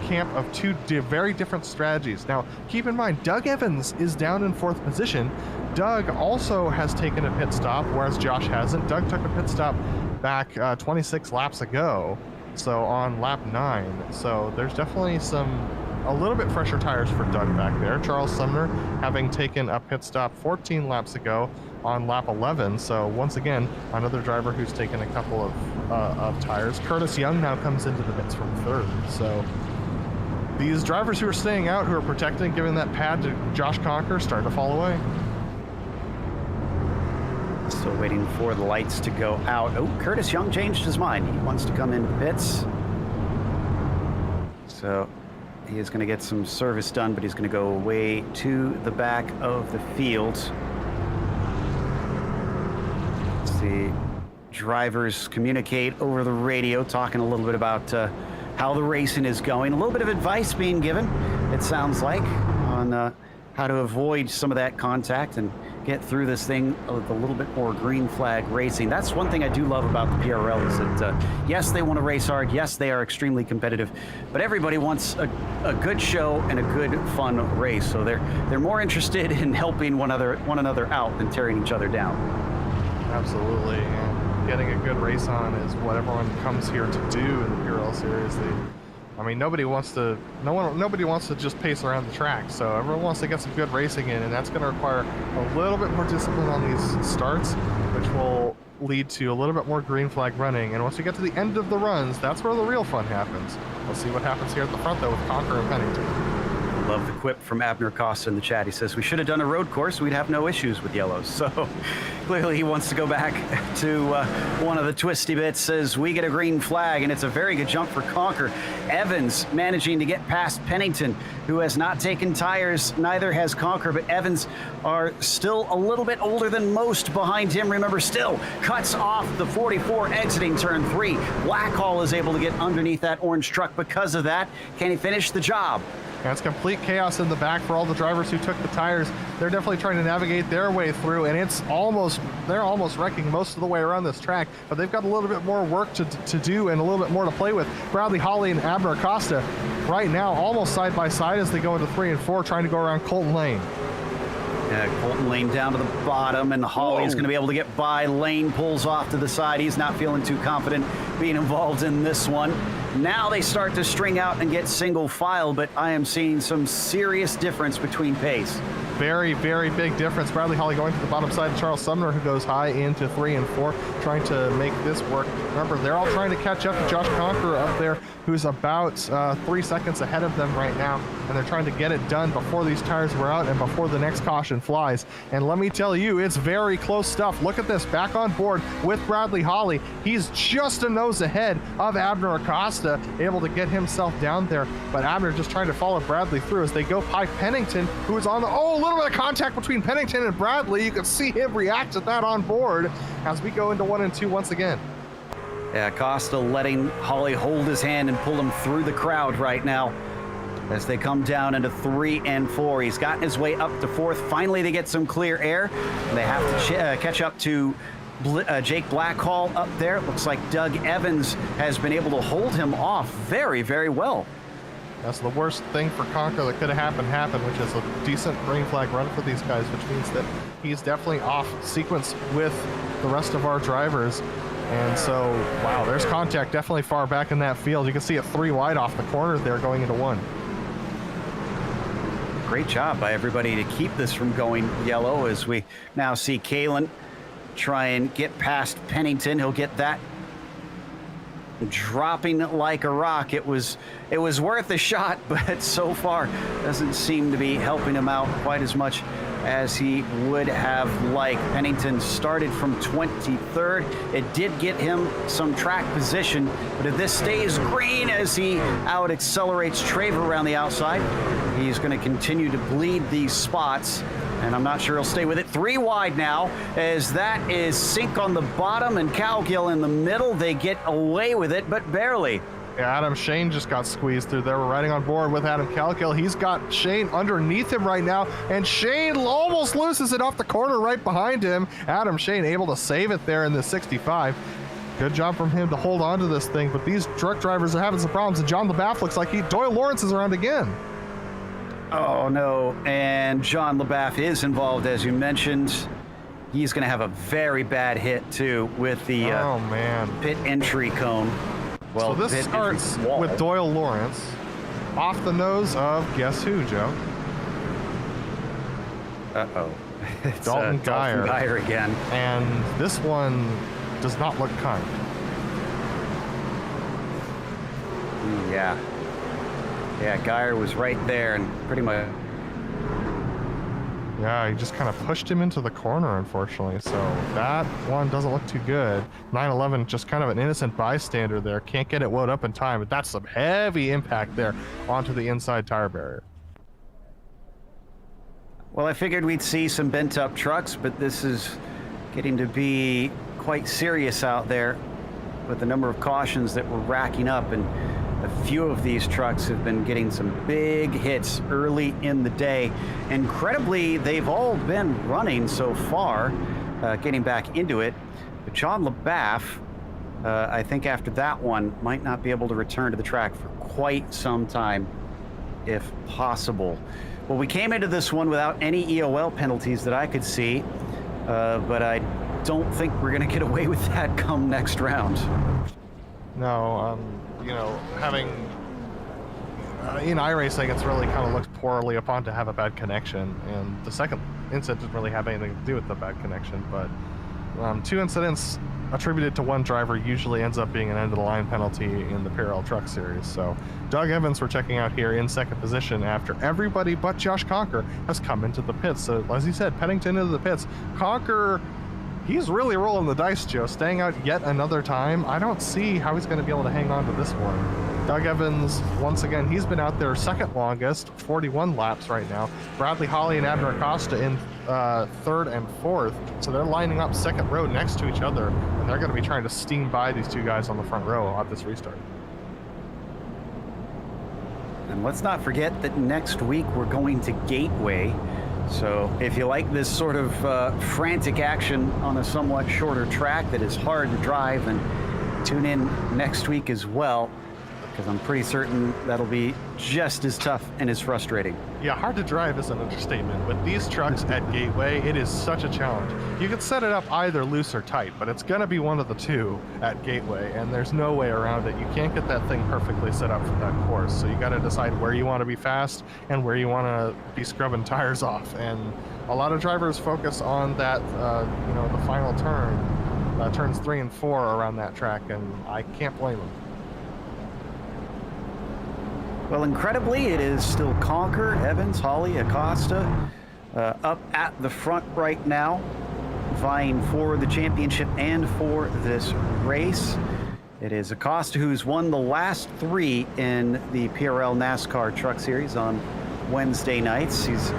camp of 2 very different strategies. Now, keep in mind, Doug Evans is down in 4th position. Doug also has taken a pit stop, whereas Josh hasn't. Doug took a pit stop back 26 laps ago. So on lap 9. So there's definitely a little bit fresher tires for Doug back there. Charles Sumner having taken a pit stop 14 laps ago on lap 11. So once again, another driver who's taken a couple of tires. Curtis Young now comes into the pits from 3rd. So these drivers who are staying out, who are protecting, giving that pad to Josh Conker, starting to fall away. Still waiting for the lights to go out. Oh, Curtis Young changed his mind. He wants to come into the pits. So he is going to get some service done, but he's going to go way to the back of the field. Let's see. Drivers communicate over the radio, talking a little bit about how the racing is going. A little bit of advice being given, it sounds like, on how to avoid some of that contact and get through this thing with a little bit more green flag racing. That's one thing I do love about the PRL is that, yes, they want to race hard. Yes, they are extremely competitive, but everybody wants a good show and a good, fun race. So they're more interested in helping one another out than tearing each other down. Absolutely. And getting a good race on is what everyone comes here to do in the PRL series. I mean, nobody wants to just pace around the track, so everyone wants to get some good racing in, and that's going to require a little bit more discipline on these starts, which will lead to a little bit more green flag running. And once you get to the end of the runs, that's where the real fun happens. We'll see what happens here at the front, though, with Conquer and Pennington. Love the quip from Abner Acosta in the chat. He says, we should have done a road course. We'd have no issues with yellows. So clearly he wants to go back to one of the twisty bits. Says we get a green flag, and it's a very good jump for Conquer. Evans managing to get past Pennington, who has not taken tires. Neither has Conquer, but Evans are still a little bit older than most behind him. Remember, still cuts off the 44 exiting turn 3. Blackhall is able to get underneath that orange truck because of that. Can he finish the job? And it's complete chaos in the back for all the drivers who took the tires. They're definitely trying to navigate their way through, and they're almost wrecking most of the way around this track, but they've got a little bit more work to do and a little bit more to play with. Bradley Holly and Abner Acosta right now almost side by side as they go into 3 and 4, trying to go around Colton Lane. Yeah, Colton Lane down to the bottom, and Holly is going to be able to get by. Lane pulls off to the side. He's not feeling too confident being involved in this one. Now they start to string out and get single file, but I am seeing some serious difference between pace. Very, very big difference. Bradley Holly going to the bottom side. Charles Sumner, who goes high into 3 and 4, trying to make this work. Remember, they're all trying to catch up to Josh Conqueror up there, who's about 3 seconds ahead of them right now, and they're trying to get it done before these tires wear out and before the next caution flies. And let me tell you, it's very close stuff. Look at this, back on board with Bradley Holly. He's just a nose ahead of Abner Acosta, able to get himself down there, but Abner just trying to follow Bradley through as they go by Pennington, who is on the, a little bit of contact between Pennington and Bradley. You can see him react to that on board as we go into 1 and 2 once again. Yeah, Acosta letting Holly hold his hand and pull him through the crowd right now as they come down into 3 and 4. He's gotten his way up to 4th. Finally, they get some clear air. They have to catch up to Jake Blackhall up there. It looks like Doug Evans has been able to hold him off very, very well. That's the worst thing for Conquer that could have happened, which is a decent green flag run for these guys, which means that he's definitely off sequence with the rest of our drivers. And so, wow, there's contact definitely far back in that field. You can see it 3 wide off the corner there going into 1. Great job by everybody to keep this from going yellow as we now see Kalen try and get past Pennington. He'll get that dropping like a rock. It was worth a shot, but so far doesn't seem to be helping him out quite as much as he would have liked. Pennington started from 23rd. It did get him some track position, but if this stays green as he out accelerates Traver around the outside, he's going to continue to bleed these spots. And I'm not sure he'll stay with it. 3 wide now, as that is Sink on the bottom and Cowgill in the middle. They get away with it, but barely. Yeah, Adam Shane just got squeezed through there. We're riding on board with Adam Cowgill. He's got Shane underneath him right now, and Shane almost loses it off the corner right behind him. Adam Shane able to save it there in the 65. Good job from him to hold on to this thing, but these truck drivers are having some problems, and John LeBaff looks like Doyle Lawrence is around again. Oh, no, and John LeBaff is involved, as you mentioned. He's going to have a very bad hit, too, with the pit entry cone. Well, so this starts with Doyle Lawrence off the nose of guess who, Joe? Uh-oh. It's Dalton Geyer. Dalton Geyer again. And this one does not look kind. Yeah. Yeah, Geyer was right there and pretty much Yeah, he just kind of pushed him into the corner, unfortunately. So that one doesn't look too good. 911, just kind of an innocent bystander there. Can't get it loaded up in time, but that's some heavy impact there onto the inside tire barrier. Well, I figured we'd see some bent up trucks, but this is getting to be quite serious out there with the number of cautions that we're racking up, and a few of these trucks have been getting some big hits early in the day. Incredibly, they've all been running so far, getting back into it. But John LaBaff, I think after that one, might not be able to return to the track for quite some time, if possible. Well, we came into this one without any EOL penalties that I could see, but I don't think we're going to get away with that come next round. No, you know, having in iRacing, it's really kind of looked poorly upon to have a bad connection, and the second incident didn't really have anything to do with the bad connection, but 2 incidents attributed to one driver usually ends up being an end-of-the-line penalty in the PRL Truck Series. So Doug Evans we're checking out here in second position after everybody but Josh Conker has come into the pits. So as he said, Pennington into the pits. Conker, he's really rolling the dice, Joe, staying out yet another time. I don't see how he's going to be able to hang on to this one. Doug Evans, once again, he's been out there second longest, 41 laps right now. Bradley Holly and Abner Acosta in third and fourth. So they're lining up second row next to each other, and they're going to be trying to steam by these two guys on the front row at this restart. And let's not forget that next week we're going to Gateway. So if you like this sort of frantic action on a somewhat shorter track that is hard to drive, then tune in next week as well, because I'm pretty certain that'll be just as tough and as frustrating. Yeah, hard to drive is an understatement. With these trucks at Gateway, it is such a challenge. You can set it up either loose or tight, but it's going to be one of the two at Gateway, and there's no way around it. You can't get that thing perfectly set up for that course, so you got to decide where you want to be fast and where you want to be scrubbing tires off. And a lot of drivers focus on that, you know, the final turn, turns 3 and 4 around that track, and I can't blame them. Well, incredibly, it is still Conker, Evans, Holly, Acosta up at the front right now, vying for the championship and for this race. It is Acosta who's won the last 3 in the PRL NASCAR Truck Series on Wednesday nights. He's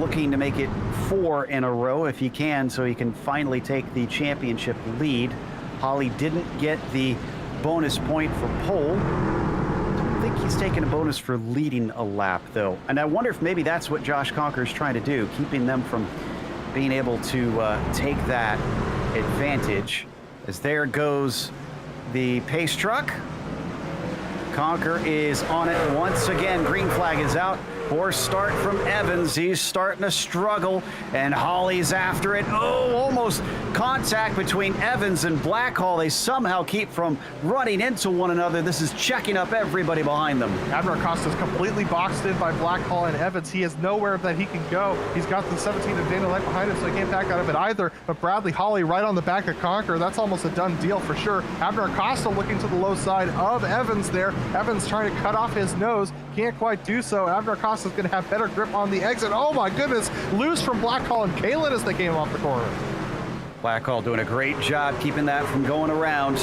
looking to make it 4 in a row if he can, so he can finally take the championship lead. Holly didn't get the bonus point for pole. I think he's taking a bonus for leading a lap, though. And I wonder if maybe that's what Josh Conker is trying to do, keeping them from being able to take that advantage. As there goes the pace truck. Conker is on it once again. Green flag is out. Poor start from Evans. He's starting to struggle, and Holly's after it. Oh, almost contact between Evans and Blackhall. They somehow keep from running into one another. This is checking up everybody behind them. Abner Acosta's completely boxed in by Blackhall and Evans. He has nowhere that he can go. He's got the 17 of Dana Light behind him, so he can't back out of it either. But Bradley Holly right on the back of Conker. That's almost a done deal for sure. Abner Acosta looking to the low side of Evans there. Evans trying to cut off his nose. Can't quite do so. Abner Acosta is going to have better grip on the exit. Oh my goodness, loose from Blackhall and Kalen as they came off the corner. Blackhall doing a great job keeping that from going around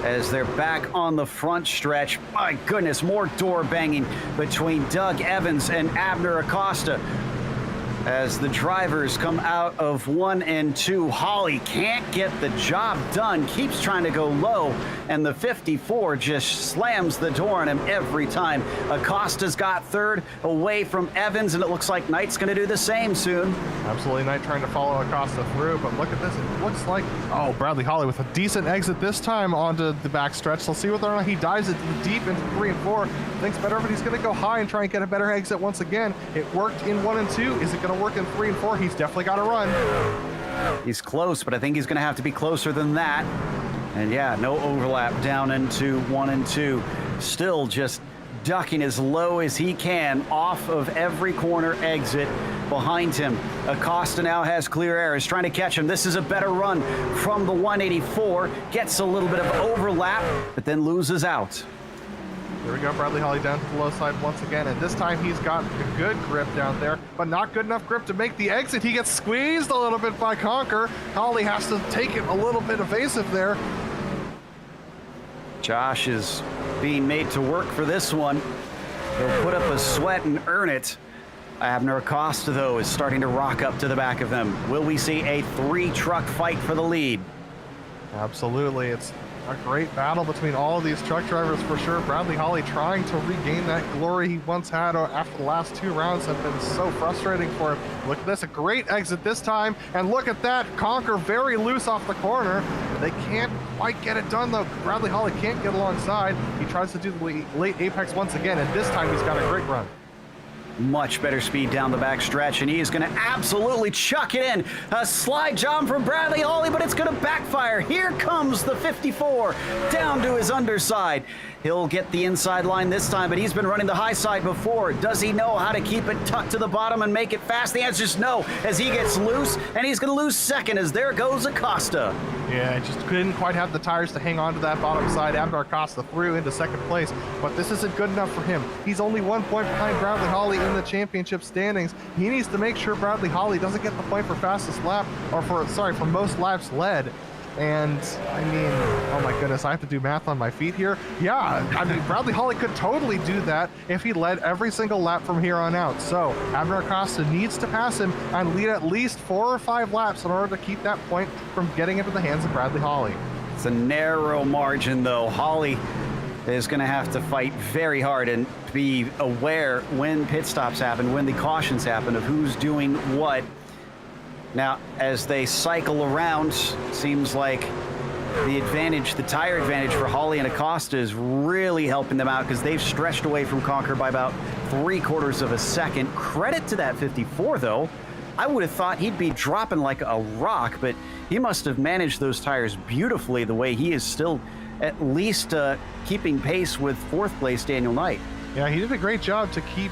as they're back on the front stretch. My goodness, more door banging between Doug Evans and Abner Acosta. As the drivers come out of 1 and 2, Holly can't get the job done, keeps trying to go low, and the 54 just slams the door on him every time. Acosta's got third away from Evans, and it looks like Knight's going to do the same soon. Absolutely, Knight trying to follow Acosta through, but look at this. It looks like, oh, Bradley Holly with a decent exit this time onto the back stretch. So see whether or not he dives it deep into 3 and 4. Thinks better, but he's going to go high and try and get a better exit once again. It worked in 1 and 2. Is it going to work in 3 and 4? He's definitely got to run. He's close, but I think he's going to have to be closer than that. And yeah, no overlap down into 1 and 2. Still just ducking as low as he can off of every corner exit behind him. Acosta now has clear air, is trying to catch him. This is a better run from the 184. Gets a little bit of overlap, but then loses out. Here we go, Bradley Holly down to the low side once again, and this time he's got a good grip down there, but not good enough grip to make the exit. He gets squeezed a little bit by Conker. Holly has to take it a little bit evasive there. Josh is being made to work for this one. He'll put up a sweat and earn it. Abner Acosta, though, is starting to rock up to the back of them. Will we see a 3-truck fight for the lead? Absolutely. It's a great battle between all of these truck drivers for sure. Bradley Holly trying to regain that glory he once had after the last 2 rounds have been so frustrating for him. Look at this, a great exit this time, and look at that, Conker very loose off the corner. They can't quite get it done though. Bradley Holly can't get alongside. He tries to do the late apex once again, and this time he's got a great run. Much better speed down the back stretch, and he is going to absolutely chuck it in. A slide job from Bradley Holly, but it's going to backfire. Here comes the 54 down to his underside. He'll get the inside line this time, but he's been running the high side before. Does he know how to keep it tucked to the bottom and make it fast? The answer is no, as he gets loose, and he's going to lose second as there goes Acosta. Yeah, just couldn't quite have the tires to hang on to that bottom side. Abner Acosta through into second place, but this isn't good enough for him. He's only 1 point behind Bradley Holly in the championship standings. He needs to make sure Bradley Holly doesn't get the point for fastest lap, or for most laps led. And I mean, oh my goodness, I have to do math on my feet here. Yeah, I mean, Bradley Holly could totally do that if he led every single lap from here on out. So Abner Acosta needs to pass him and lead at least 4 or 5 laps in order to keep that point from getting into the hands of Bradley Holly. It's a narrow margin, though. Holly is going to have to fight very hard and be aware when pit stops happen, when the cautions happen, of who's doing what. Now, as they cycle around, seems like the tire advantage for Holly and Acosta is really helping them out because they've stretched away from Conker by about 3/4 of a second. Credit to that 54, though. I would have thought he'd be dropping like a rock, but he must have managed those tires beautifully the way he is still at least keeping pace with 4th place Daniel Knight. Yeah, he did a great job to keep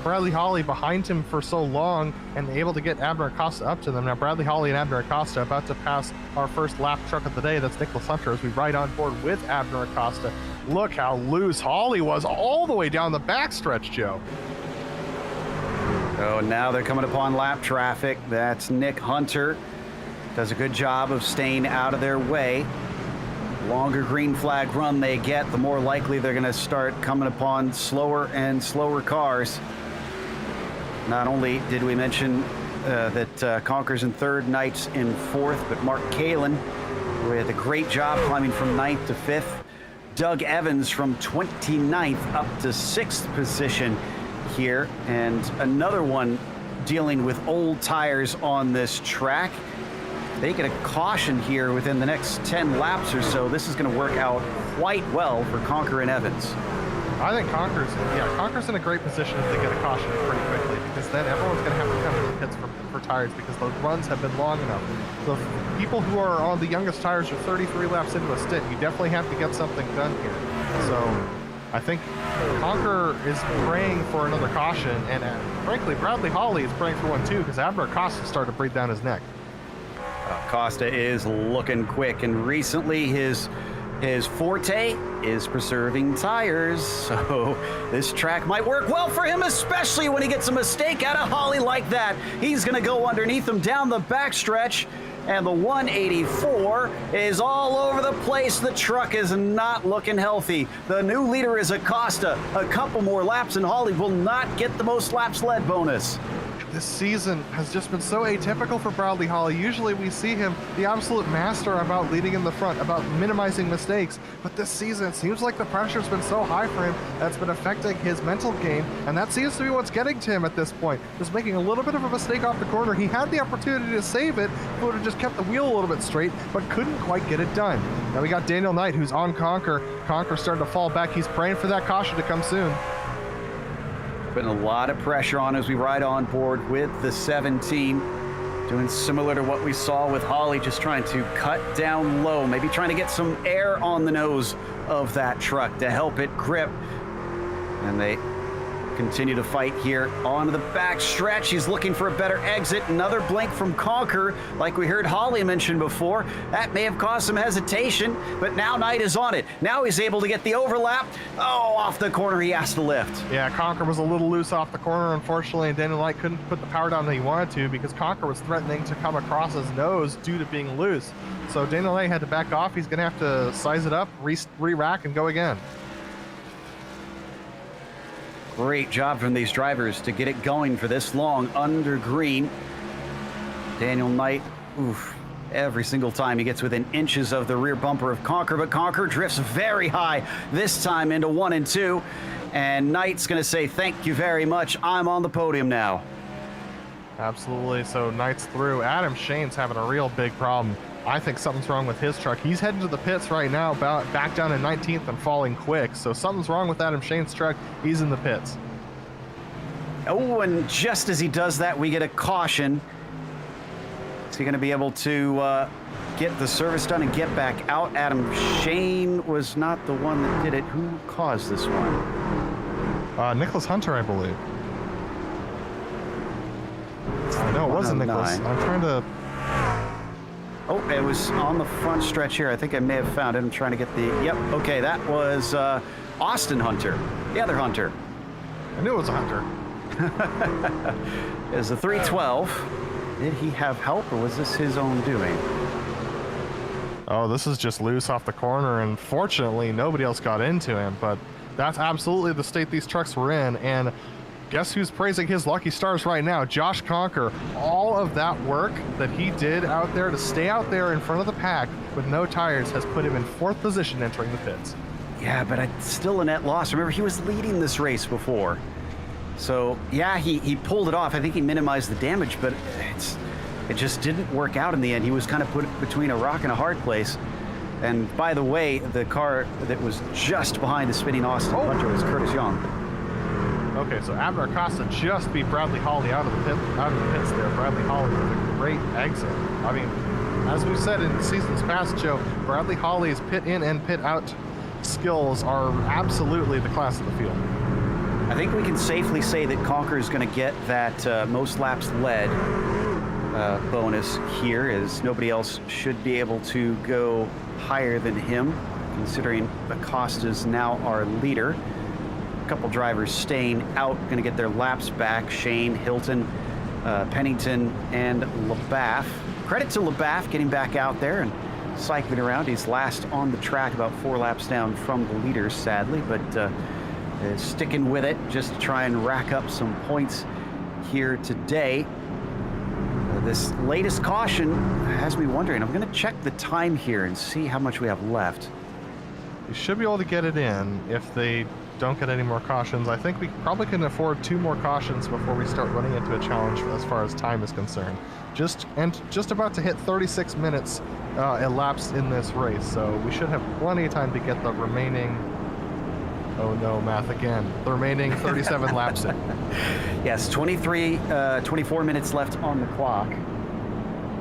Bradley Holly behind him for so long and able to get Abner Acosta up to them. Now Bradley Holly and Abner Acosta about to pass our first lap truck of the day. That's Nicholas Hunter as we ride on board with Abner Acosta. Look how loose Holly was all the way down the backstretch, Joe. Oh, now they're coming upon lap traffic. That's Nick Hunter. Does a good job of staying out of their way. Longer green flag run they get, the more likely they're going to start coming upon slower and slower cars. Not only did we mention that Conker's in 3rd, Knight's in 4th, but Mark Kalin with a great job climbing from 9th to 5th. Doug Evans from 29th up to 6th position here, and another one dealing with old tires on this track. They get a caution here within the next 10 laps or so. This is going to work out quite well for Conker and Evans. I think Conker's in a great position if they get a caution pretty quickly, because then everyone's going to have to come to the pits for tires because those runs have been long enough. So people who are on the youngest tires are 33 laps into a stint. You definitely have to get something done here. So I think Conker is praying for another caution, and frankly, Bradley Holly is praying for one too, because Abner Acosta started to breathe down his neck. Acosta is looking quick, and recently his forte is preserving tires, so this track might work well for him, especially when he gets a mistake out of Holly like that. He's going to go underneath him down the backstretch, and the 184 is all over the place. The truck is not looking healthy. The new leader is Acosta. A couple more laps, and Holly will not get the most laps led bonus. This season has just been so atypical for Bradley Holly. Usually we see him the absolute master about leading in the front, about minimizing mistakes. But this season, it seems like the pressure's been so high for him that's been affecting his mental game. And that seems to be what's getting to him at this point. Just making a little bit of a mistake off the corner. He had the opportunity to save it, but would have just kept the wheel a little bit straight, but couldn't quite get it done. Now we got Daniel Knight, who's on Conker. Conker's starting to fall back. He's praying for that caution to come soon. Putting a lot of pressure on as we ride on board with the 17. Doing similar to what we saw with Holly, just trying to cut down low, maybe trying to get some air on the nose of that truck to help it grip. And they continue to fight here onto the back stretch. He's looking for a better exit. Another blink from Conquer, like we heard Holly mention before. That may have caused some hesitation, but now Knight is on it. Now he's able to get the overlap. Oh, off the corner he has to lift. Yeah, Conquer was a little loose off the corner, unfortunately, and Daniel Knight couldn't put the power down that he wanted to because Conquer was threatening to come across his nose due to being loose. So Daniel Knight had to back off. He's going to have to size it up, re-rack, and go again. Great job from these drivers to get it going for this long under green. Daniel Knight, oof, every single time he gets within inches of the rear bumper of Conquer, but Conquer drifts very high this time into 1 and 2. And Knight's going to say, thank you very much. I'm on the podium now. Absolutely. So Knight's through. Adam Shane's having a real big problem. I think something's wrong with his truck. He's heading to the pits right now, back down in 19th and falling quick. So something's wrong with Adam Shane's truck. He's in the pits. Oh, and just as he does that, we get a caution. Is he going to be able to get the service done and get back out? Adam Shane was not the one that did it. Who caused this one? Nicholas Hunter, I believe. No, it wasn't Nicholas. I'm trying to... Oh, it was on the front stretch here. I think I may have found it. I'm trying to get the... Yep, okay, that was Austin Hunter, the other Hunter. I knew it was a Hunter. It was a 312. Did he have help, or was this his own doing? Oh, this is just loose off the corner, and fortunately, nobody else got into him, but that's absolutely the state these trucks were in, and guess who's praising his lucky stars right now? Josh Conquer. All of that work that he did out there to stay out there in front of the pack with no tires has put him in 4th position entering the pits. Yeah, but it's still a net loss. Remember, he was leading this race before. So, yeah, he pulled it off. I think he minimized the damage, but it just didn't work out in the end. He was kind of put between a rock and a hard place. And by the way, the car that was just behind the spinning Austin Hunter was Curtis Young. Okay, so Abner Acosta just beat Bradley Hawley out of the pits there. Bradley Hawley with a great exit. I mean, as we've said in seasons past, Joe, Bradley Hawley's pit in and pit out skills are absolutely the class of the field. I think we can safely say that Conquer is going to get that most laps led bonus here, as nobody else should be able to go higher than him, considering Acosta's now our leader. Couple drivers staying out, going to get their laps back. Shane, Hilton, Pennington, and LaBaff. Credit to LaBaff getting back out there and cycling around. He's last on the track, about 4 laps down from the leaders, sadly, but sticking with it just to try and rack up some points here today. This latest caution has me wondering. I'm going to check the time here and see how much we have left. You should be able to get it in if they don't get any more cautions. I think we probably can afford 2 more cautions before we start running into a challenge as far as time is concerned. Just about to hit 36 minutes elapsed in this race, so we should have plenty of time to get the remaining, oh no, math again, the remaining 37 laps in. Yes, 24 minutes left on the clock,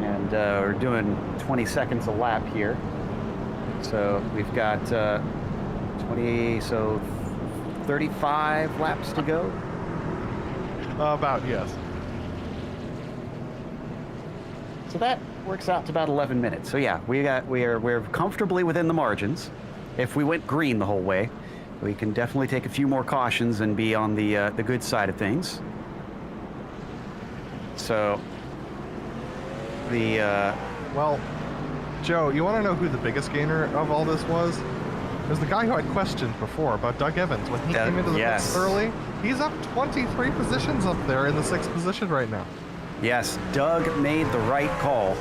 and we're doing 20 seconds a lap here. So we've got 35 laps to go. About, yes. So that works out to about 11 minutes. So yeah, we're comfortably within the margins. If we went green the whole way, we can definitely take a few more cautions and be on the good side of things. So well, Joe, you want to know who the biggest gainer of all this was? It was the guy who I questioned before about Doug Evans. When he came into the pits early, he's up 23 positions up there in the 6th position right now. Yes, Doug made the right call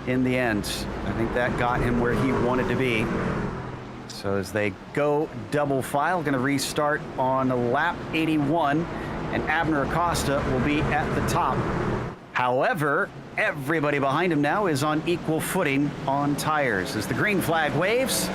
in the end. I think that got him where he wanted to be. So as they go double file, going to restart on lap 81, and Abner Acosta will be at the top. However, everybody behind him now is on equal footing on tires as the green flag waves.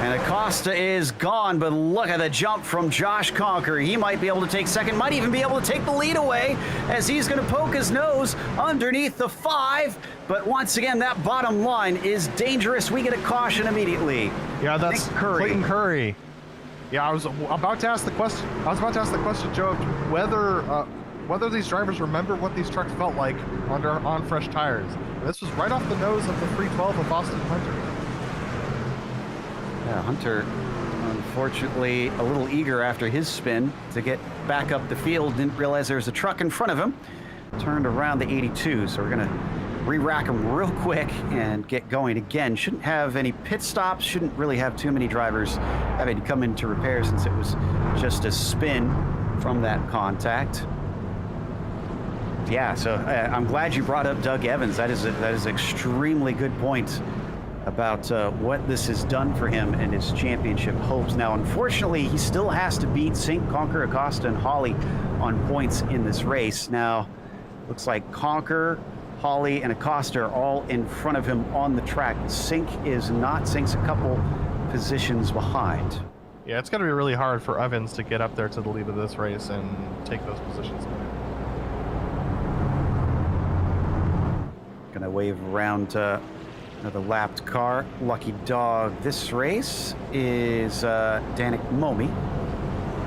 And Acosta is gone, but look at the jump from Josh Conquer. He might be able to take second, might even be able to take the lead away as he's going to poke his nose underneath the 5. But once again, that bottom line is dangerous. We get a caution immediately. Yeah, that's Clayton Curry. Yeah, I was about to ask the question. Joe, of whether these drivers remember what these trucks felt like on fresh tires. And this was right off the nose of the 312 of Austin Hunter. Yeah, Hunter, unfortunately, a little eager after his spin to get back up the field. Didn't realize there was a truck in front of him. Turned around the 82, so we're going to re-rack him real quick and get going again. Shouldn't have any pit stops. Shouldn't really have too many drivers having to come into repair since it was just a spin from that contact. Yeah, so I'm glad you brought up Doug Evans. That is an extremely good point about what this has done for him and his championship hopes. Now, unfortunately, he still has to beat Sink, Conquer, Acosta, and Holly on points in this race. Now, looks like Conquer, Holly, and Acosta are all in front of him on the track. Sink is not. Sink's a couple positions behind. Yeah, it's going to be really hard for Evans to get up there to the lead of this race and take those positions. Gonna wave around another lapped car. Lucky dog this race is Danik Momi.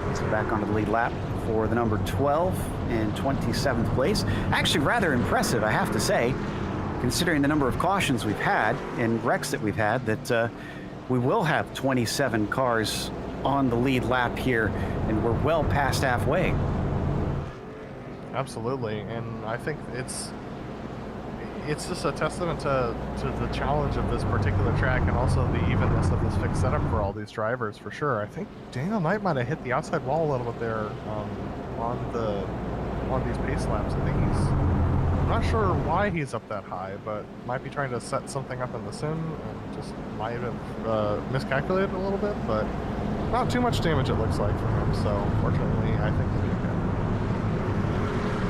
He's back onto the lead lap for the number 12 and 27th place. Actually rather impressive, I have to say, considering the number of cautions we've had and wrecks that we've had, that we will have 27 cars on the lead lap here, and we're well past halfway. Absolutely, and I think it's just a testament to the challenge of this particular track and also the evenness of this fixed setup for all these drivers, for sure. I think Daniel Knight might have hit the outside wall a little bit there on these pace laps. I think I'm not sure why he's up that high, but might be trying to set something up in the sim and just might have miscalculated a little bit, but not too much damage it looks like for him. So fortunately, I think he'll be okay.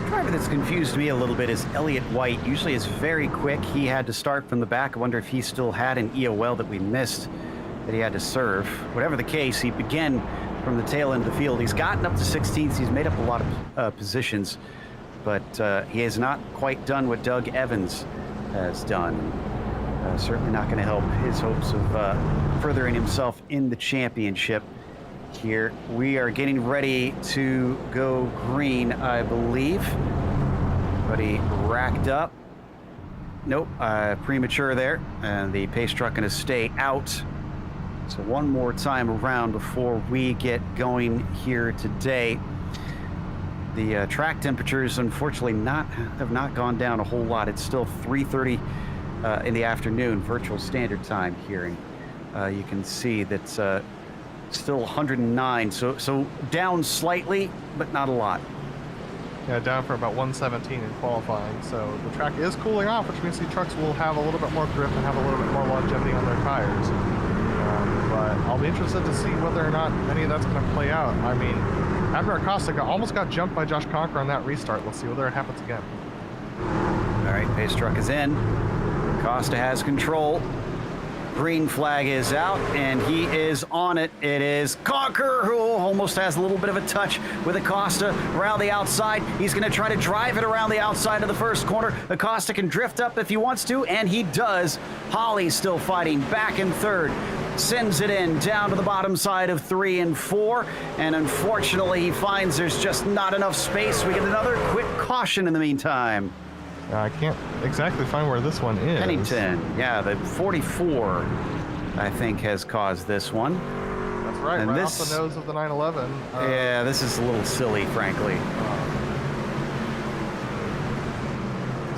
Driver that's confused me a little bit is Elliott White. Usually is very quick. He had to start from the back. I wonder if he still had an EOL that we missed that he had to serve. Whatever the case, he began from the tail end of the field. He's gotten up to 16th. He's made up a lot of positions, but he has not quite done what Doug Evans has done. Certainly not going to help his hopes of furthering himself in the championship. Here we are getting ready to go green, I believe. But he racked up. Nope, premature there, and the pace truck going to stay out. So one more time around before we get going here today. The track temperatures, unfortunately, have not gone down a whole lot. It's still 3:30 in the afternoon, virtual standard time here. And you can see that's still 109, so down slightly, but not a lot. Yeah, down for about 117 in qualifying. So the track is cooling off, which means the trucks will have a little bit more grip and have a little bit more longevity on their tires. But I'll be interested to see whether or not any of that's going to play out. I mean, Abner Acosta almost got jumped by Josh Conquer on that restart. Let's see whether it happens again. All right, pace truck is in. Acosta has control. Green flag is out, and he is on it. It is Conquer, who almost has a little bit of a touch with Acosta around the outside. He's going to try to drive it around the outside of the first corner. Acosta can drift up if he wants to, and he does. Holly still fighting back in third. Sends it in down to the bottom side of 3 and 4, and unfortunately he finds there's just not enough space. We get another quick caution in the meantime. I can't exactly find where this one is. Pennington, yeah, the 44, I think, has caused this one. That's right, and right this, off the nose of the 911. Yeah, this is a little silly, frankly.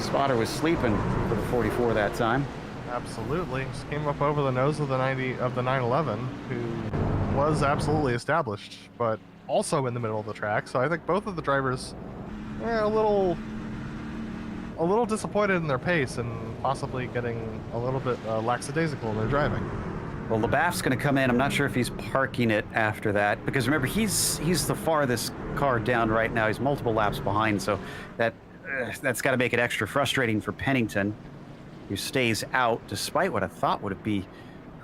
Spotter was sleeping for the 44 that time. Absolutely, just came up over the nose of the 911, who was absolutely established, but also in the middle of the track. So I think both of the drivers, a little disappointed in their pace and possibly getting a little bit lackadaisical in their driving. Well, LaBaff's going to come in. I'm not sure if he's parking it after that, because remember, he's the farthest car down right now. He's multiple laps behind, so that's got to make it extra frustrating for Pennington, who stays out despite what I thought would be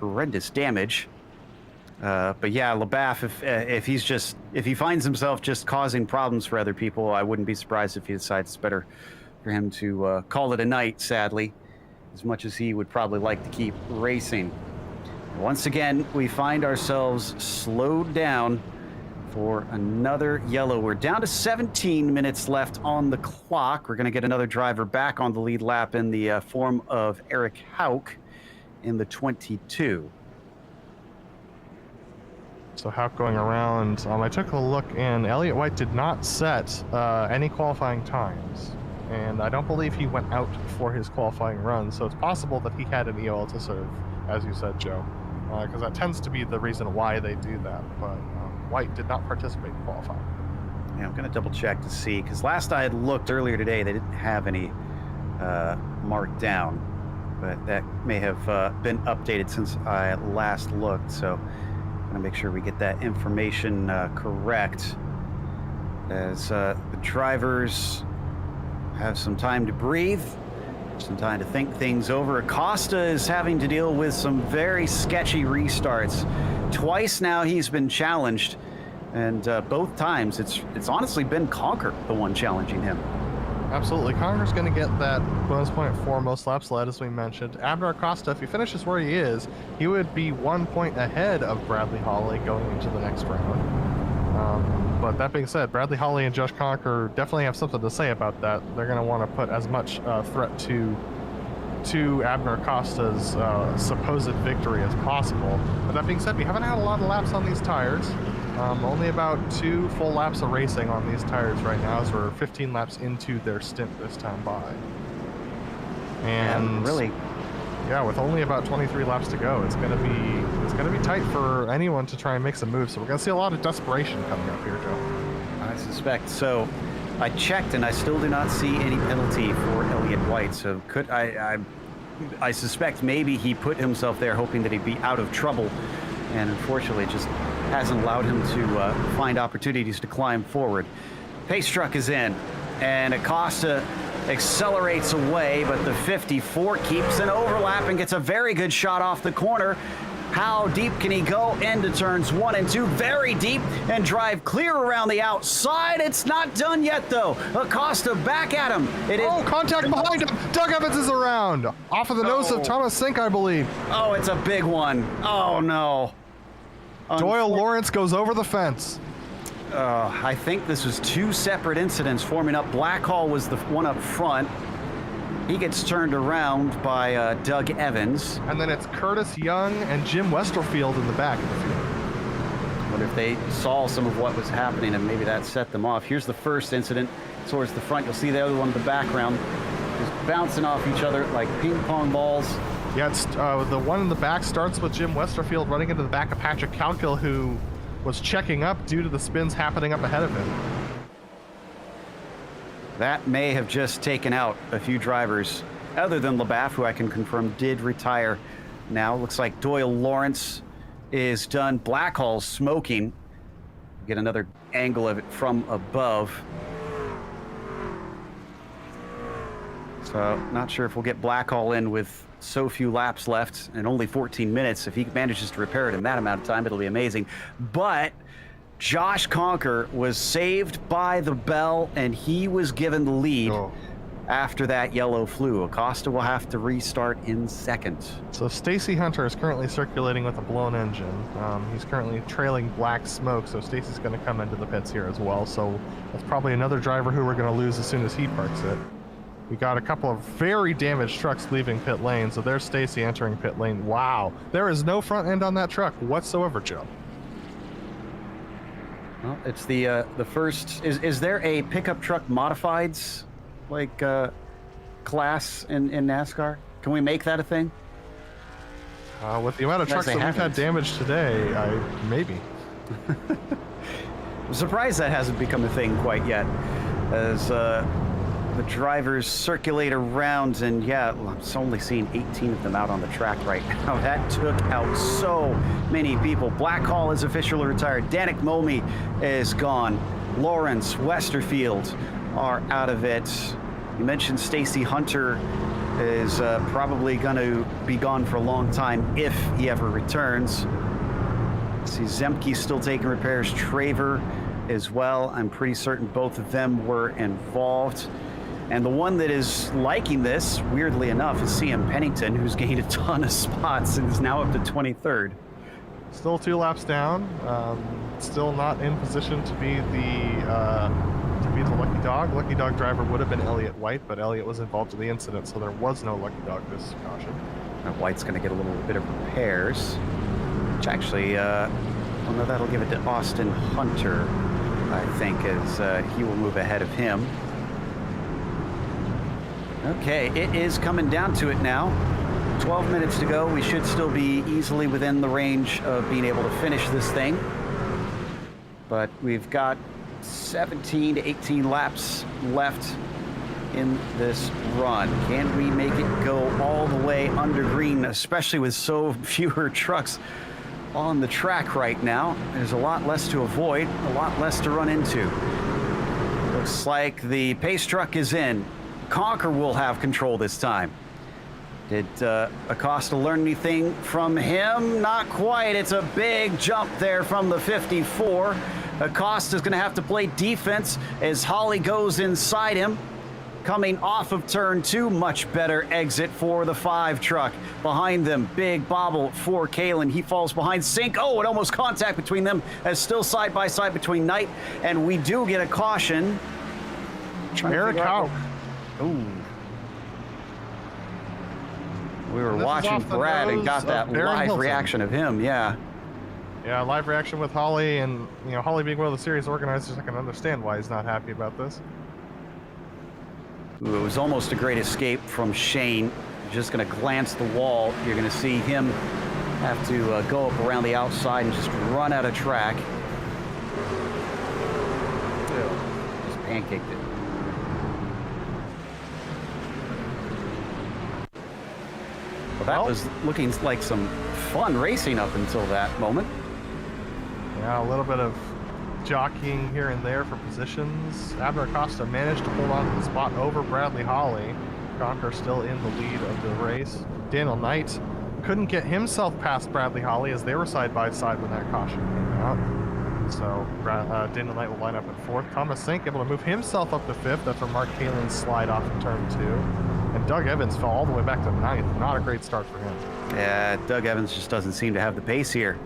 horrendous damage. But yeah, LaBaff, if he finds himself just causing problems for other people, I wouldn't be surprised if he decides it's better for him to call it a night, sadly, as much as he would probably like to keep racing. Once again, we find ourselves slowed down for another yellow. We're down to 17 minutes left on the clock. We're going to get another driver back on the lead lap in the form of Eric Hauk in the 22. So Hauk going around. I took a look, and Elliott White did not set any qualifying times. And I don't believe he went out for his qualifying run. So it's possible that he had an EOL to serve, as you said, Joe. Because that tends to be the reason why they do that. But White did not participate in qualifying. Yeah, I'm going to double check to see, because last I had looked earlier today, they didn't have any marked down, but that may have been updated since I last looked. So I'm going to make sure we get that information correct, as the drivers have some time to breathe, some time to think things over. Acosta is having to deal with some very sketchy restarts. Twice now he's been challenged, and both times it's honestly been Conker the one challenging him. Absolutely. Conker's going to get that bonus point for most laps led, as we mentioned. Abner Acosta, if he finishes where he is, he would be 1 point ahead of Bradley Hawley going into the next round. But that being said, Bradley Hawley and Josh Conker definitely have something to say about that. They're going to want to put as much threat to Abner Acosta's supposed victory as possible. But that being said, we haven't had a lot of laps on these tires. Only about 2 full laps of racing on these tires right now, as we're 15 laps into their stint this time by. And really, yeah, with only about 23 laps to go, it's gonna be tight for anyone to try and make some moves. So we're gonna see a lot of desperation coming up here, Joe. I suspect so. I checked, and I still do not see any penalty for Elliott White. So I suspect maybe he put himself there hoping that he'd be out of trouble, and unfortunately just hasn't allowed him to find opportunities to climb forward. Pace truck is in, and Acosta accelerates away, but the 54 keeps an overlap and gets a very good shot off the corner. How deep can he go into turns 1 and 2? Very deep, and drive clear around the outside. It's not done yet, though. Acosta back at him. Contact behind him. Doug Evans is around. Off of the nose of Thomas Sink, I believe. Oh, it's a big one. Oh, no. Doyle Lawrence goes over the fence. I think this was 2 separate incidents forming up. Blackhall was the one up front. He gets turned around by Doug Evans. And then it's Curtis Young and Jim Westerfield in the back of the field. I wonder if they saw some of what was happening and maybe that set them off. Here's the first incident towards the front. You'll see the other one in the background, just bouncing off each other like ping pong balls. Yeah, it's, the one in the back starts with Jim Westerfield running into the back of Patrick Calkill, who was checking up due to the spins happening up ahead of him. That may have just taken out a few drivers, other than LaBaff, who I can confirm did retire now. Looks like Doyle Lawrence is done. Blackhall's smoking. Get another angle of it from above. So not sure if we'll get Blackhall in with so few laps left and only 14 minutes. If he manages to repair it in that amount of time, it'll be amazing. But Josh Conker was saved by the bell, and he was given the lead after that yellow flew. Acosta will have to restart in second. So Stacy Hunter is currently circulating with a blown engine. He's currently trailing black smoke, so Stacy's going to come into the pits here as well. So that's probably another driver who we're going to lose as soon as he parks it. We got a couple of very damaged trucks leaving pit lane, so there's Stacy entering pit lane. Wow, there is no front end on that truck whatsoever, Joe. Well, it's the first. Is there a pickup truck modifieds like class in NASCAR? Can we make that a thing? With the amount of trucks that we've had damaged today, maybe. I'm surprised that hasn't become a thing quite yet, as the drivers circulate around, and yeah, I'm only seeing 18 of them out on the track right now. That took out so many people. Blackhall is officially retired. Danik Momi is gone. Lawrence, Westerfield are out of it. You mentioned Stacy Hunter is probably going to be gone for a long time if he ever returns. See, Zemke's still taking repairs. Traver as well. I'm pretty certain both of them were involved. And the one that is liking this, weirdly enough, is CM Pennington, who's gained a ton of spots and is now up to 23rd. Still 2 laps down. Still not in position to be the lucky dog. Lucky dog driver would have been Elliott White, but Elliott was involved in the incident, so there was no lucky dog this caution. White's going to get a little bit of repairs, which actually, oh no, that'll give it to Austin Hunter, I think, as he will move ahead of him. Okay, it is coming down to it now. 12 minutes to go. We should still be easily within the range of being able to finish this thing. But we've got 17 to 18 laps left in this run. Can we make it go all the way under green, especially with so fewer trucks on the track right now? There's a lot less to avoid, a lot less to run into. Looks like the pace truck is in. Conker will have control this time. Did Acosta learn anything from him? Not quite. It's a big jump there from the 54. Acosta's going to have to play defense as Holly goes inside him. Coming off of turn 2, much better exit for the 5 truck. Behind them, big bobble for Kalen. He falls behind Sink. Oh, and almost contact between them, as still side by side between Knight. And we do get a caution. Eric Hauk. Ooh. We were watching Brad and got that live reaction of him, yeah. Yeah, live reaction with Holly, and Holly being one of the series organizers, I can understand why he's not happy about this. Ooh, it was almost a great escape from Shane. Just going to glance the wall. You're going to see him have to go up around the outside and just run out of track. Just pancaked it. Well, that was looking like some fun racing up until that moment. Yeah, a little bit of jockeying here and there for positions. Abner Acosta managed to hold on to the spot over Bradley Holly. Conker still in the lead of the race. Daniel Knight couldn't get himself past Bradley Holly as they were side by side when that caution came out. So Daniel Knight will line up at 4th. Thomas Sink able to move himself up to 5th after Mark Kalin's slide off in turn 2. And Doug Evans fell all the way back to 9th. Not a great start for him. Yeah, Doug Evans just doesn't seem to have the pace here.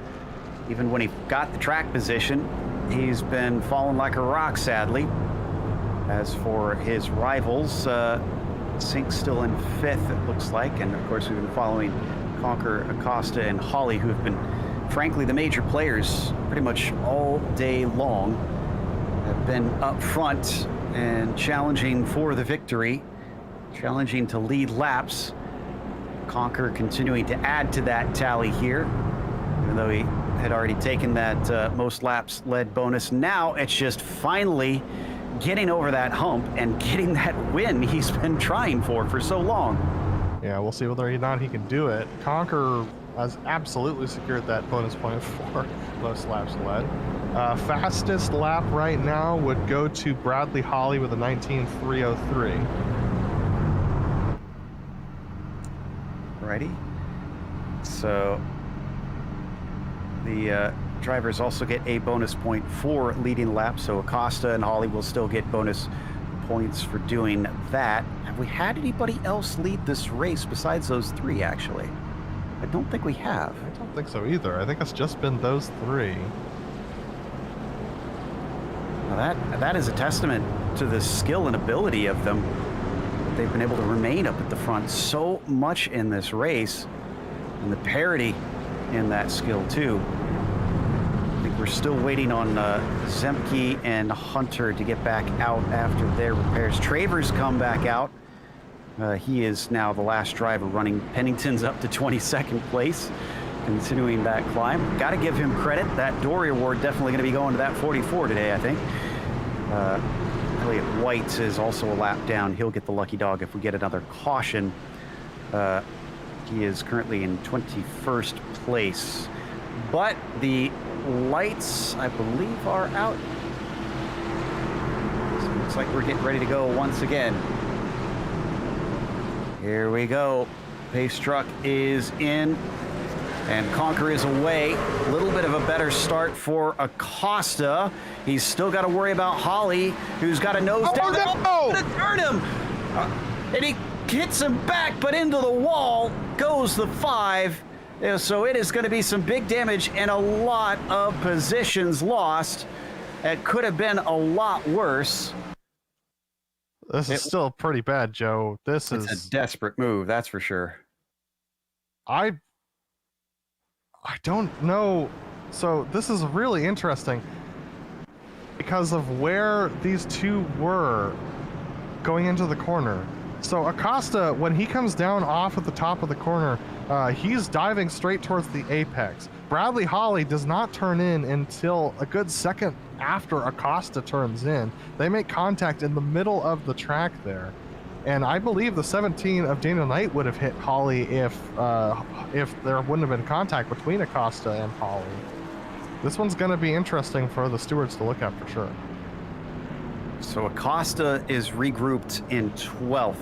Even when he got the track position, he's been falling like a rock, sadly. As for his rivals, Sink's still in 5th, it looks like. And, of course, we've been following Conker, Acosta, and Holly, who have been, frankly, the major players pretty much all day long. Have been up front and challenging for the victory, challenging to lead laps. Conker continuing to add to that tally here, even though he had already taken that most laps led bonus. Now it's just finally getting over that hump and getting that win he's been trying for so long. Yeah, we'll see whether or not he can do it. Conker has absolutely secured that bonus point for most laps led. Fastest lap right now would go to Bradley Holly with a 19.303. Alrighty. So the drivers also get a bonus point for leading laps, so Acosta and Holly will still get bonus points for doing that. Have we had anybody else lead this race besides those 3, actually? I don't think we have. I don't think so either. I think it's just been those 3. Now that is a testament to the skill and ability of them. They've been able to remain up at the front so much in this race, and the parity in that skill too. I think we're still waiting on Zemke and Hunter to get back out after their repairs. Travers come back out. He is now the last driver running. Pennington's up to 22nd place, continuing that climb. Got to give him credit. That Dory Award definitely going to be going to that 44 today, I think. Elliott White is also a lap down. He'll get the lucky dog if we get another caution. He is currently in 21st place. But the lights, I believe, are out. So it looks like we're getting ready to go once again. Here we go. Pace truck is in, and Conker is away. A little bit of a better start for Acosta. He's still got to worry about Holly, who's got a nose down. No! To turn him. And he hits him back, but into the wall goes the 5. So it is going to be some big damage and a lot of positions lost. It could have been a lot worse. This is still pretty bad, Joe. It's a desperate move, that's for sure. I don't know. So this is really interesting because of where these two were going into the corner. So Acosta, when he comes down off at the top of the corner, he's diving straight towards the apex. Bradley Holly does not turn in until a good second after Acosta turns in. They make contact in the middle of the track there. And I believe the 17 of Daniel Knight would have hit Holly if there wouldn't have been contact between Acosta and Holly. This one's going to be interesting for the stewards to look at for sure. So Acosta is regrouped in 12th.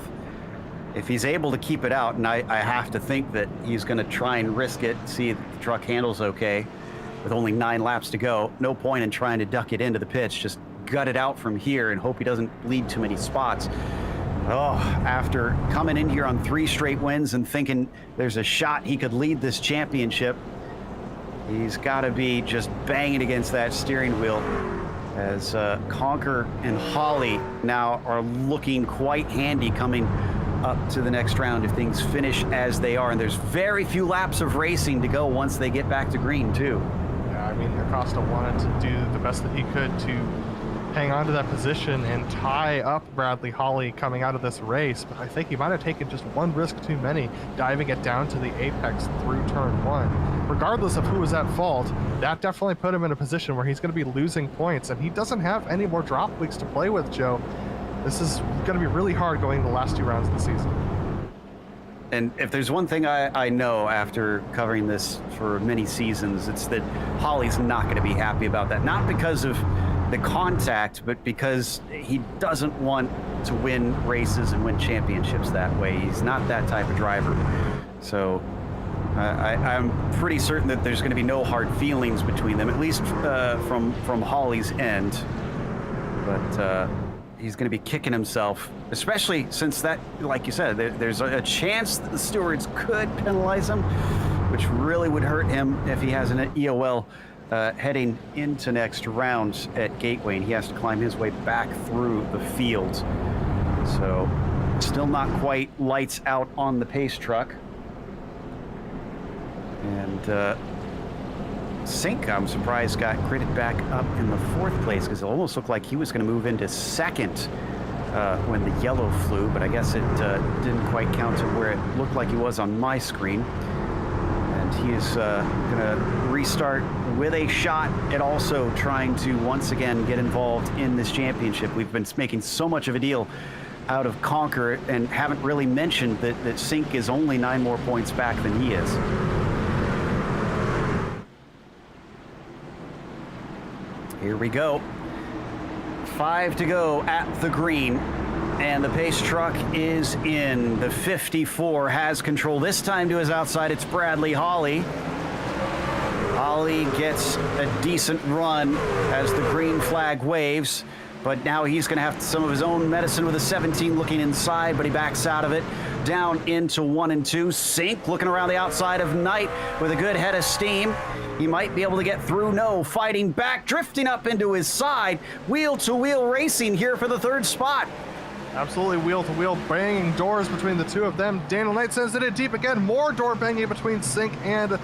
If he's able to keep it out, and I have to think that he's going to try and risk it, see if the truck handles okay, with only 9 laps to go. No point in trying to duck it into the pits. Just gut it out from here and hope he doesn't lead too many spots. Oh, after coming in here on 3 straight wins and thinking there's a shot he could lead this championship, he's got to be just banging against that steering wheel as Conker and Holly now are looking quite handy coming up to the next round if things finish as they are. And there's very few laps of racing to go once they get back to green, too. Yeah, I mean, Acosta wanted to do the best that he could to hang on to that position and tie up Bradley Holly coming out of this race, but I think he might have taken just one risk too many, diving it down to the apex through turn 1. Regardless of who was at fault, that definitely put him in a position where he's going to be losing points, and he doesn't have any more drop weeks to play with, Joe. This is going to be really hard going the last 2 rounds of the season. And if there's one thing I know after covering this for many seasons, it's that Holly's not going to be happy about that. Not because of the contact, but because he doesn't want to win races and win championships that way. He's not that type of driver. So I'm pretty certain that there's going to be no hard feelings between them, at least from Holly's end. But he's going to be kicking himself, especially since that, like you said, there's a chance that the stewards could penalize him, which really would hurt him if he has an EOL heading into next round at Gateway, and he has to climb his way back through the field. So still not quite lights out on the pace truck. And Sink, I'm surprised, got critted back up in the 4th place because it almost looked like he was going to move into 2nd when the yellow flew, but I guess it didn't quite count to where it looked like he was on my screen. And he is going to restart with a shot at also trying to once again get involved in this championship. We've been making so much of a deal out of Conker and haven't really mentioned that Sink is only 9 more points back than he is. Here we go. 5 to go at the green. And the pace truck is in. The 54 has control. This time to his outside, it's Bradley Holly. Holly gets a decent run as the green flag waves, but now he's going to have some of his own medicine with a 17 looking inside, but he backs out of it. Down into 1 and 2. Sink looking around the outside of Knight with a good head of steam. He might be able to get through. No, fighting back, drifting up into his side. Wheel-to-wheel racing here for the 3rd spot. Absolutely wheel-to-wheel banging doors between the 2 of them. Daniel Knight sends it in deep again. More door banging between Sink and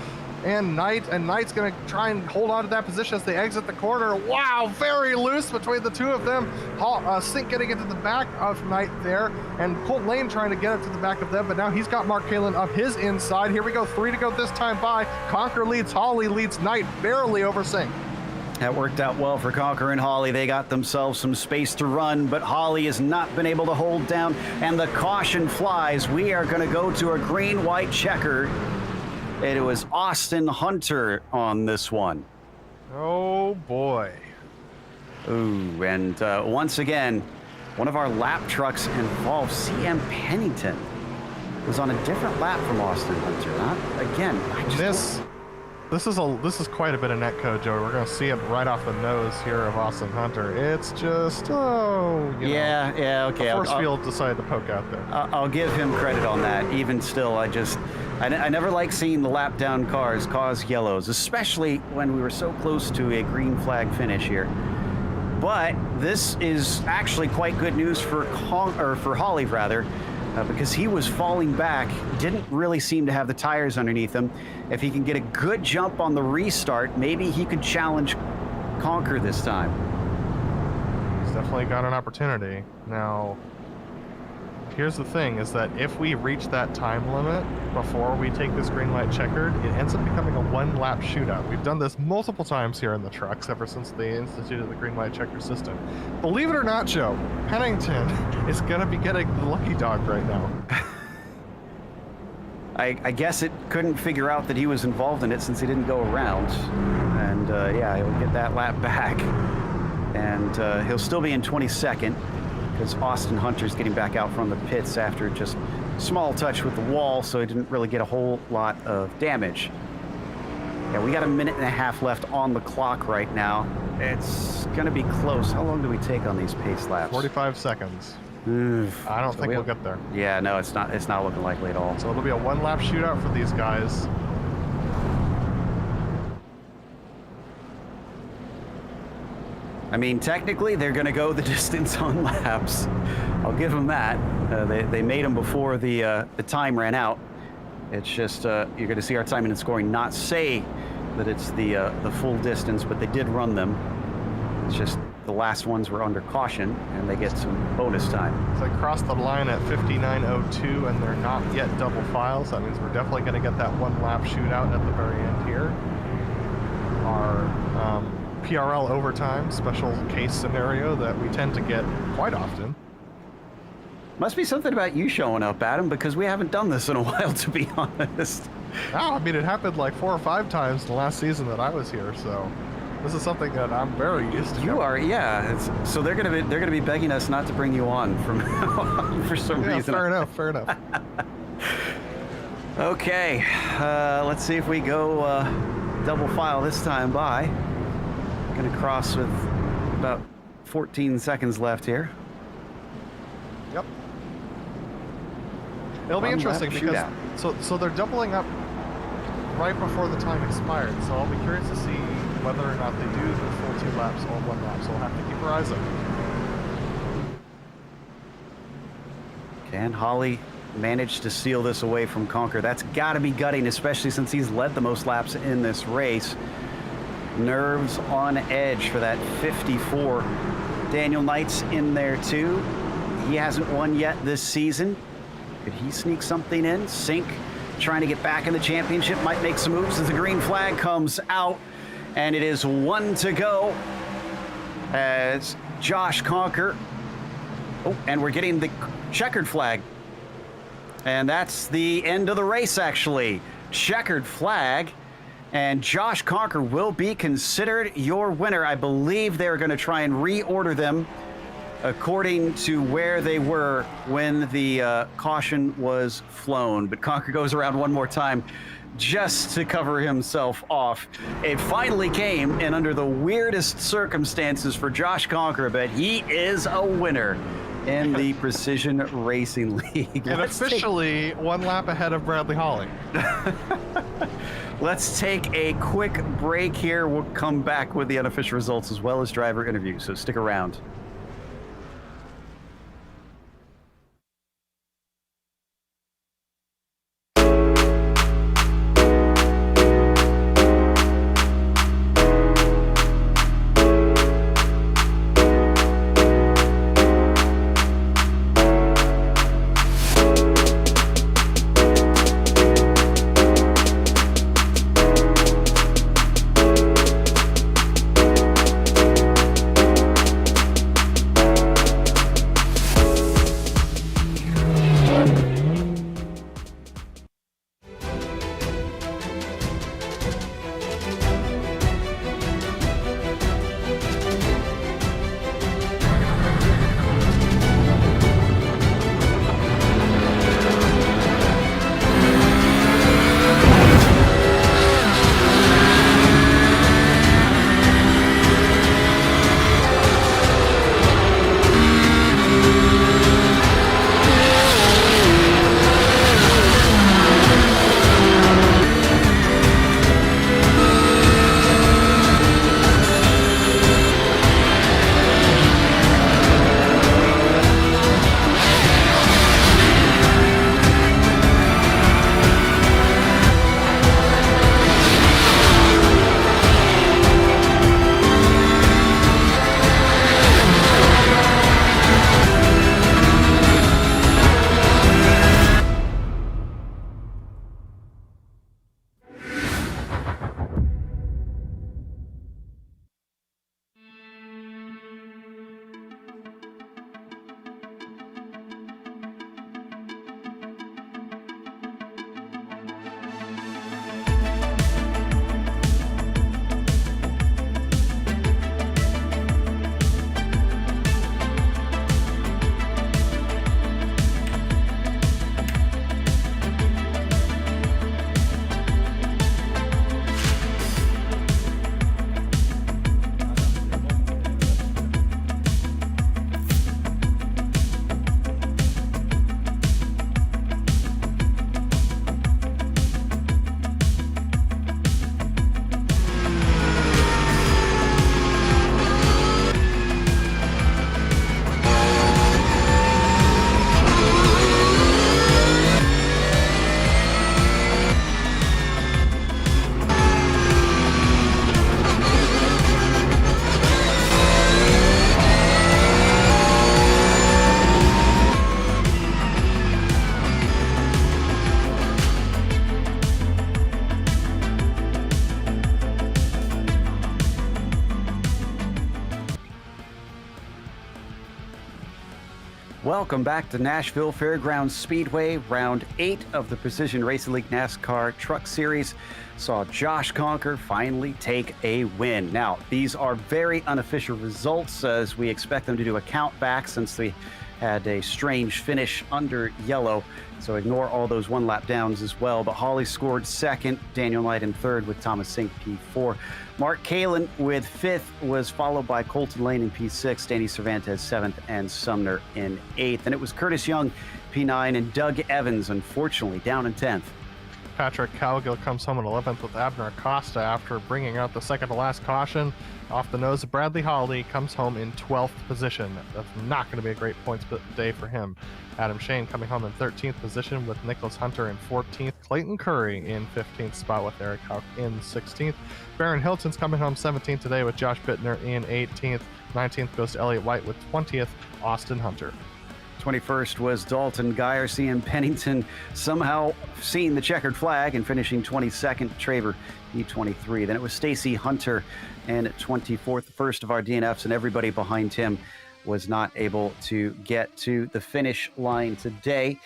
Knight, and Knight's going to try and hold on to that position as they exit the corner. Wow, very loose between the 2 of them. Sink getting into the back of Knight there, and Colt Lane trying to get it to the back of them, but now he's got Mark Kalin up his inside. Here we go, 3 to go this time by. Conker leads, Holly leads Knight, barely over Sink. That worked out well for Conker and Holly. They got themselves some space to run, but Holly has not been able to hold down, and the caution flies. We are going to go to a green-white checker. It was Austin Hunter on this one. Oh, boy. Ooh, and once again, one of our lap trucks involved. CM Pennington was on a different lap from Austin Hunter. Again, This is quite a bit of netcode, Joey. We're going to see it right off the nose here of Austin Hunter. It's just, yeah, okay. The force field decided to poke out there. I'll give him credit on that. Even still, I never like seeing the lap down cars cause yellows, especially when we were so close to a green flag finish here. But this is actually quite good news for Holly, rather. Because he was falling back, didn't really seem to have the tires underneath him. If he can get a good jump on the restart, maybe he could challenge Conquer this time. He's definitely got an opportunity. Now, here's the thing, is that if we reach that time limit before we take this green light checkered, it ends up becoming a one-lap shootout. We've done this multiple times here in the trucks ever since they instituted the green light checker system. Believe it or not, Joe, Pennington is going to be getting the lucky dog right now. I guess it couldn't figure out that he was involved in it since he didn't go around. And yeah, he'll get that lap back. And he'll still be in 22nd. Because Austin Hunter's getting back out from the pits after just small touch with the wall, so he didn't really get a whole lot of damage. Yeah, we got a minute and a half left on the clock right now. It's going to be close. How long do we take on these pace laps? 45 seconds. Oof. I don't think we'll get there. Yeah, no, it's not looking likely at all. So it'll be a one-lap shootout for these guys. I mean, technically, they're going to go the distance on laps. I'll give them that. They made them before the time ran out. It's just you're going to see our timing and scoring not say that it's the full distance, but they did run them. It's just the last ones were under caution, and they get some bonus time. So they crossed the line at 59.02, and they're not yet double files. That means we're definitely going to get that one-lap shootout at the very end here. Our PRL overtime special case scenario that we tend to get quite often. Must be something about you showing up, Adam, because we haven't done this in a while, to be honest. Oh, I mean, it happened like 4 or 5 times the last season that I was here, so this is something that I'm very used to. You are, yeah. So they're gonna be begging us not to bring you on from for some reason. Fair enough. Okay, let's see if we go double file this time by. Gonna cross with about 14 seconds left here. Yep. It'll be interesting because so they're doubling up right before the time expired. So I'll be curious to see whether or not they do the full 2 laps or 1 lap. So we'll have to keep our eyes open. Can Holly manage to seal this away from Conquer? That's got to be gutting, especially since he's led the most laps in this race. Nerves on edge for that 54. Daniel Knight's in there too. He hasn't won yet this season. Could he sneak something in? Sink trying to get back in the championship, might make some moves as the green flag comes out, and it is 1 to go as Josh Conquer. Oh, and we're getting the checkered flag. And that's the end of the race, actually. Checkered flag. And Josh Conquer will be considered your winner. I believe they're going to try and reorder them according to where they were when the caution was flown. But Conquer goes around one more time just to cover himself off. It finally came, and under the weirdest circumstances for Josh Conquer, but he is a winner in the Precision Racing League. And officially 1 lap ahead of Bradley Holly. Let's take a quick break here. We'll come back with the unofficial results as well as driver interviews, so stick around. welcome back to Nashville Fairgrounds Speedway. Round 8 of the Precision Racing League NASCAR Truck Series saw Josh Conker finally take a win. Now, these are very unofficial results as we expect them to do a count back since they had a strange finish under yellow. So ignore all those one-lap downs as well. But Holly scored second, Daniel Knight in third with Thomas Sink P4. Mark Kalin with fifth was followed by Colton Lane in P6, Danny Cervantes seventh, and Sumner in eighth. And it was Curtis Young, P9, and Doug Evans, unfortunately, down in 10th. Patrick Cowgill comes home in 11th with Abner Acosta after bringing out the second to last caution. Off the nose of Bradley Hawley comes home in 12th position. That's not going to be a great points day for him. Adam Shane coming home in 13th position with Nicholas Hunter in 14th. Clayton Curry in 15th spot with Eric Hauk in 16th. Baron Hilton's coming home 17th today with Josh Bittner in 18th. 19th goes to Elliott White with 20th, Austin Hunter. 21st was Dalton Geyer, CM Pennington somehow seeing the checkered flag and finishing 22nd, Traver E23. Then it was Stacy Hunter and 24th, the first of our DNFs, and everybody behind him was not able to get to the finish line today.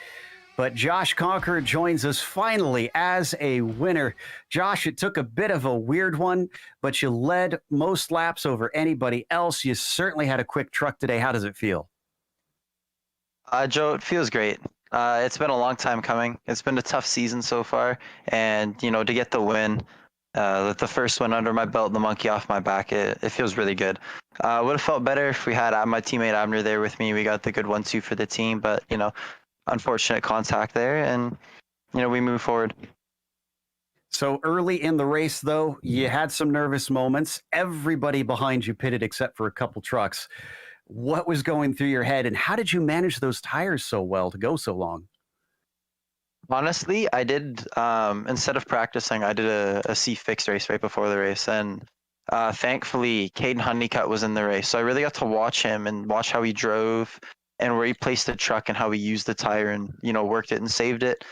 But Josh Conker joins us finally as a winner. Josh, it took a bit of a weird one, but you led most laps over anybody else. You certainly had a quick truck today. How does it feel? Joe, it feels great. It's been a long time coming. It's been a tough season so far, and to get the win, the first one under my belt, the monkey off my back, it feels really good. Would have felt better if we had my teammate Abner there with me. We got the good 1-2 for the team, but unfortunate contact there, and we move forward. So early in the race, though, you had some nervous moments. Everybody behind you pitted except for a couple trucks. What was going through your head, and how did you manage those tires so well to go so long? Honestly, I did, instead of practicing, I did a C-fix race right before the race, and thankfully, Caden Honeycutt was in the race, so I really got to watch him and watch how he drove and where he placed the truck and how he used the tire and, worked it and saved it.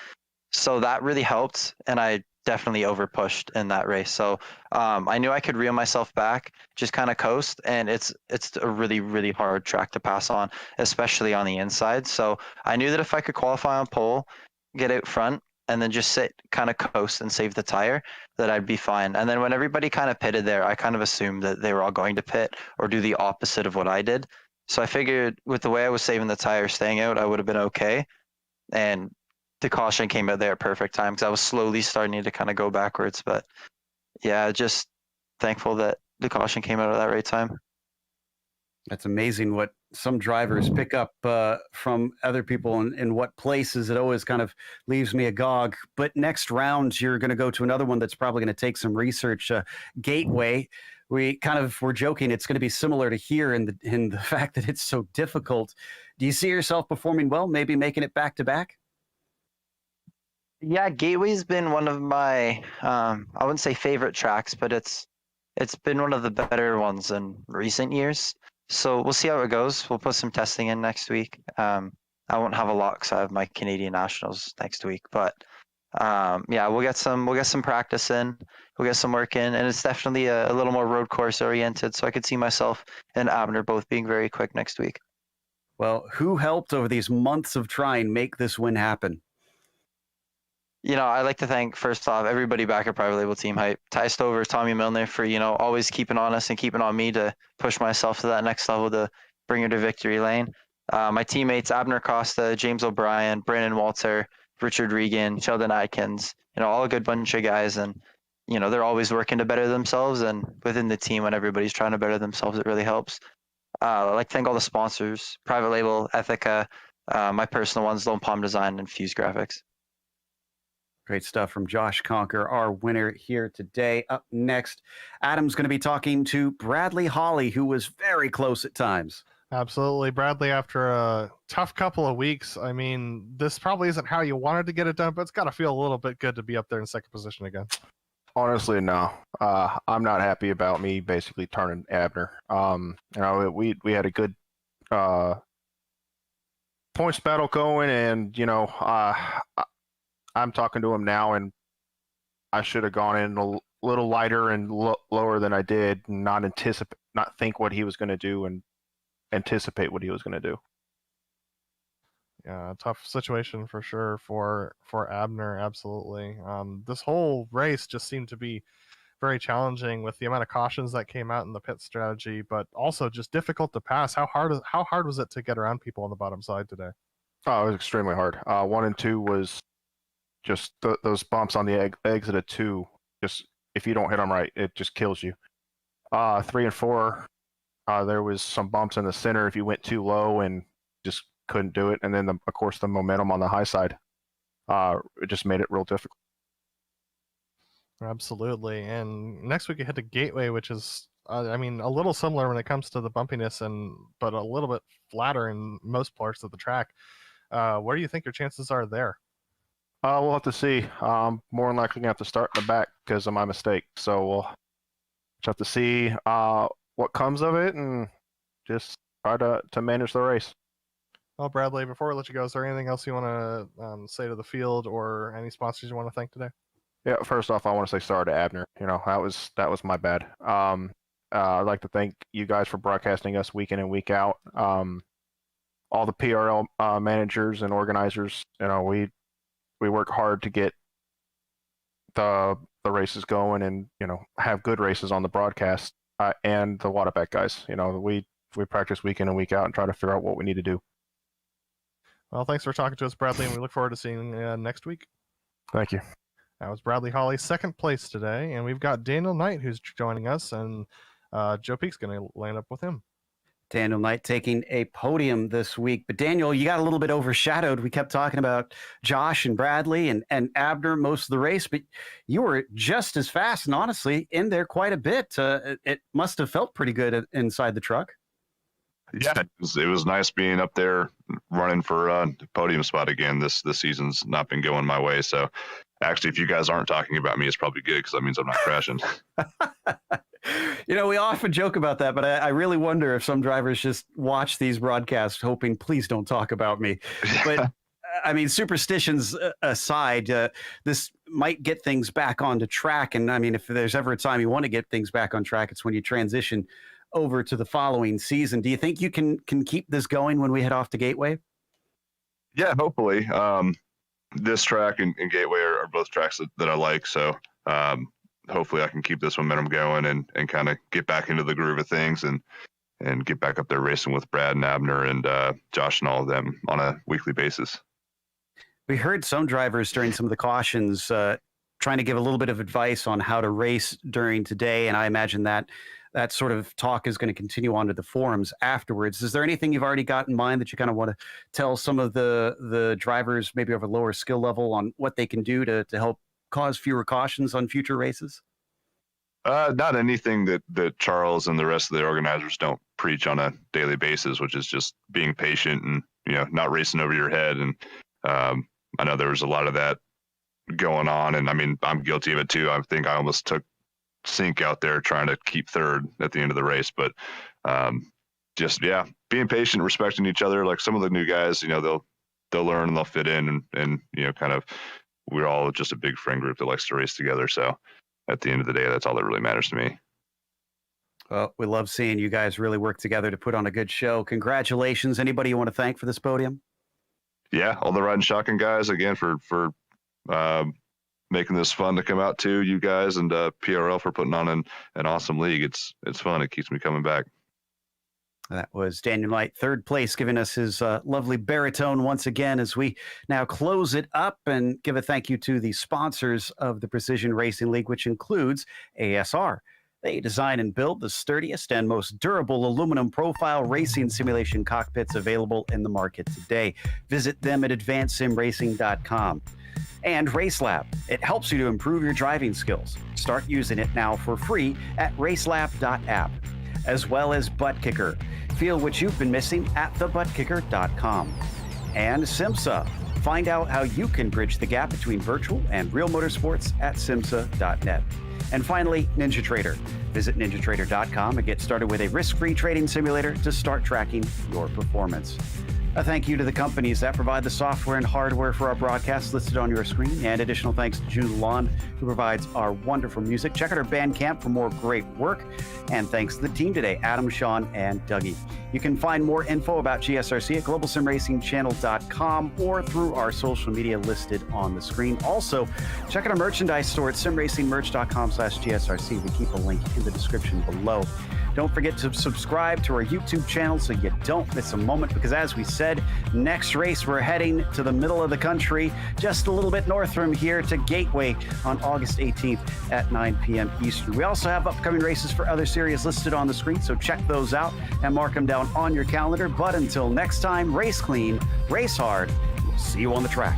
So that really helped, and I definitely overpushed in that race. So I knew I could reel myself back, just kind of coast, and it's a really, really hard track to pass on, especially on the inside. So I knew that if I could qualify on pole, get out front, and then just sit, kind of coast and save the tire, that I'd be fine. And then when everybody kind of pitted there, I kind of assumed that they were all going to pit or do the opposite of what I did. So I figured with the way I was saving the tire, staying out, I would have been okay. And the caution came out there at perfect time because I was slowly starting to kind of go backwards. But yeah, just thankful that the caution came out at that right time. That's amazing what some drivers pick up from other people in what places. It always kind of leaves me agog. But next round, you're going to go to another one that's probably going to take some research. Gateway, we kind of were joking it's going to be similar to here in the fact that it's so difficult. Do you see yourself performing well, maybe making it back to back? Yeah, Gateway's been one of my, I wouldn't say favorite tracks, but it's been one of the better ones in recent years. So we'll see how it goes. We'll put some testing in next week. I won't have a lot because I have my Canadian Nationals next week, but yeah, we'll get some practice in. We'll get some work in, and it's definitely a little more road course oriented. So I could see myself and Abner both being very quick next week. Well, who helped over these months of trying make this win happen? I'd like to thank, first off, everybody back at Private Label Team Hype, Ty Stover, Tommy Milner for, always keeping on us and keeping on me to push myself to that next level to bring her to victory lane. My teammates, Abner Costa, James O'Brien, Brandon Walter, Richard Regan, Sheldon Atkins, all a good bunch of guys. And, they're always working to better themselves. And within the team, when everybody's trying to better themselves, it really helps. I'd like to thank all the sponsors, Private Label, Ethica, my personal ones, Lone Palm Design, and Fuse Graphics. Great stuff from Josh Conker, our winner here today. Up next, Adam's going to be talking to Bradley Hawley, who was very close at times. Absolutely. Bradley, after a tough couple of weeks, I mean, this probably isn't how you wanted to get it done, but it's got to feel a little bit good to be up there in second position again. Honestly, no. I'm not happy about me basically turning Abner. We had a good points battle going, and I'm talking to him now, and I should have gone in a little lighter and lower than I did, and not think what he was going to do and anticipate what he was going to do. tough situation for sure for Abner. Absolutely. This whole race just seemed to be very challenging with the amount of cautions that came out in the pit strategy, but also just difficult to pass. How hard was it to get around people on the bottom side today? Oh, it was extremely hard. 1 and 2 was just those bumps on the exit of 2. Just if you don't hit them right, it just kills you. 3 and 4, there was some bumps in the center if you went too low and just couldn't do it. And then of course the momentum on the high side, it just made it real difficult. Absolutely. And next week you head to Gateway, which is, a little similar when it comes to the bumpiness, but a little bit flatter in most parts of the track. Where do you think your chances are there? We'll have to see. More than likely going to have to start in the back because of my mistake. So we'll just have to see what comes of it and just try to manage the race. Well, Bradley, before we let you go, is there anything else you want to say to the field or any sponsors you want to thank today? Yeah, first off, I want to say sorry to Abner. That was my bad. I'd like to thank you guys for broadcasting us week in and week out. All the PRL managers and organizers, we work hard to get the races going and have good races on the broadcast. And the Waterback guys, we practice week in and week out and try to figure out what we need to do. Well, thanks for talking to us, Bradley, and we look forward to seeing you next week. Thank you. That was Bradley Hawley, second place today, and we've got Daniel Knight who's joining us, and Joe Peak's going to line up with him. Daniel Knight taking a podium this week. But Daniel, you got a little bit overshadowed. We kept talking about Josh and Bradley and Abner most of the race, but you were just as fast and honestly in there quite a bit. It must have felt pretty good inside the truck. Yeah, it was nice being up there running for the podium spot again. This season's not been going my way. So actually, if you guys aren't talking about me, it's probably good because that means I'm not crashing. We often joke about that, but I really wonder if some drivers just watch these broadcasts hoping, please don't talk about me. But superstitions aside, this might get things back onto track. And if there's ever a time you want to get things back on track, it's when you transition over to the following season. Do you think you can keep this going when we head off to Gateway? Yeah, hopefully. This track and Gateway are both tracks that I like. So hopefully I can keep this momentum going and kind of get back into the groove of things and get back up there racing with Brad and Abner and Josh and all of them on a weekly basis. We heard some drivers during some of the cautions trying to give a little bit of advice on how to race during today, and I imagine that sort of talk is going to continue on to the forums afterwards. Is there anything you've already got in mind that you kind of want to tell some of the drivers maybe of a lower skill level on what they can do to help cause fewer cautions on future races? Not anything that Charles and the rest of the organizers don't preach on a daily basis, which is just being patient and not racing over your head. And I know there was a lot of that going on, and I'm guilty of it too. I think I almost took Sink out there trying to keep third at the end of the race, but just being patient, respecting each other. Like some of the new guys, they'll learn and they'll fit in, and kind of we're all just a big friend group that likes to race together. So at the end of the day, that's all that really matters to me. Well, we love seeing you guys really work together to put on a good show. Congratulations. Anybody you want to thank for this podium? Yeah, all the Riding Shotgun guys again for making this fun to come out to, you guys, and PRL for putting on an awesome league. It's fun. It keeps me coming back. That was Daniel Knight, third place, giving us his lovely baritone once again as we now close it up and give a thank you to the sponsors of the Precision Racing League, which includes ASR. They design and build the sturdiest and most durable aluminum profile racing simulation cockpits available in the market today. Visit them at advancedsimracing.com. And RaceLab. It helps you to improve your driving skills. Start using it now for free at RaceLab.app. As well as ButtKicker. Feel what you've been missing at thebuttkicker.com. And SIMMSA. Find out how you can bridge the gap between virtual and real motorsports at SIMMSA.net. And finally, NinjaTrader. Visit ninjatrader.com and get started with a risk-free trading simulator to start tracking your performance. A thank you to the companies that provide the software and hardware for our broadcasts listed on your screen, and additional thanks to June Lalonde, who provides our wonderful music. Check out our Bandcamp for more great work. And thanks to the team today, Adam, Sean, and Dougie. You can find more info about GSRC at globalsimracingchannel.com or through our social media listed on the screen. Also, check out our merchandise store at simracingmerch.com/GSRC. We keep a link in the description below. Don't forget to subscribe to our YouTube channel so you don't miss a moment, because as we said, next race we're heading to the middle of the country, just a little bit north from here to Gateway on August 18th at 9 p.m. Eastern. We also have upcoming races for other series listed on the screen, so check those out and mark them down on your calendar. But until next time, race clean, race hard. We'll see you on the track.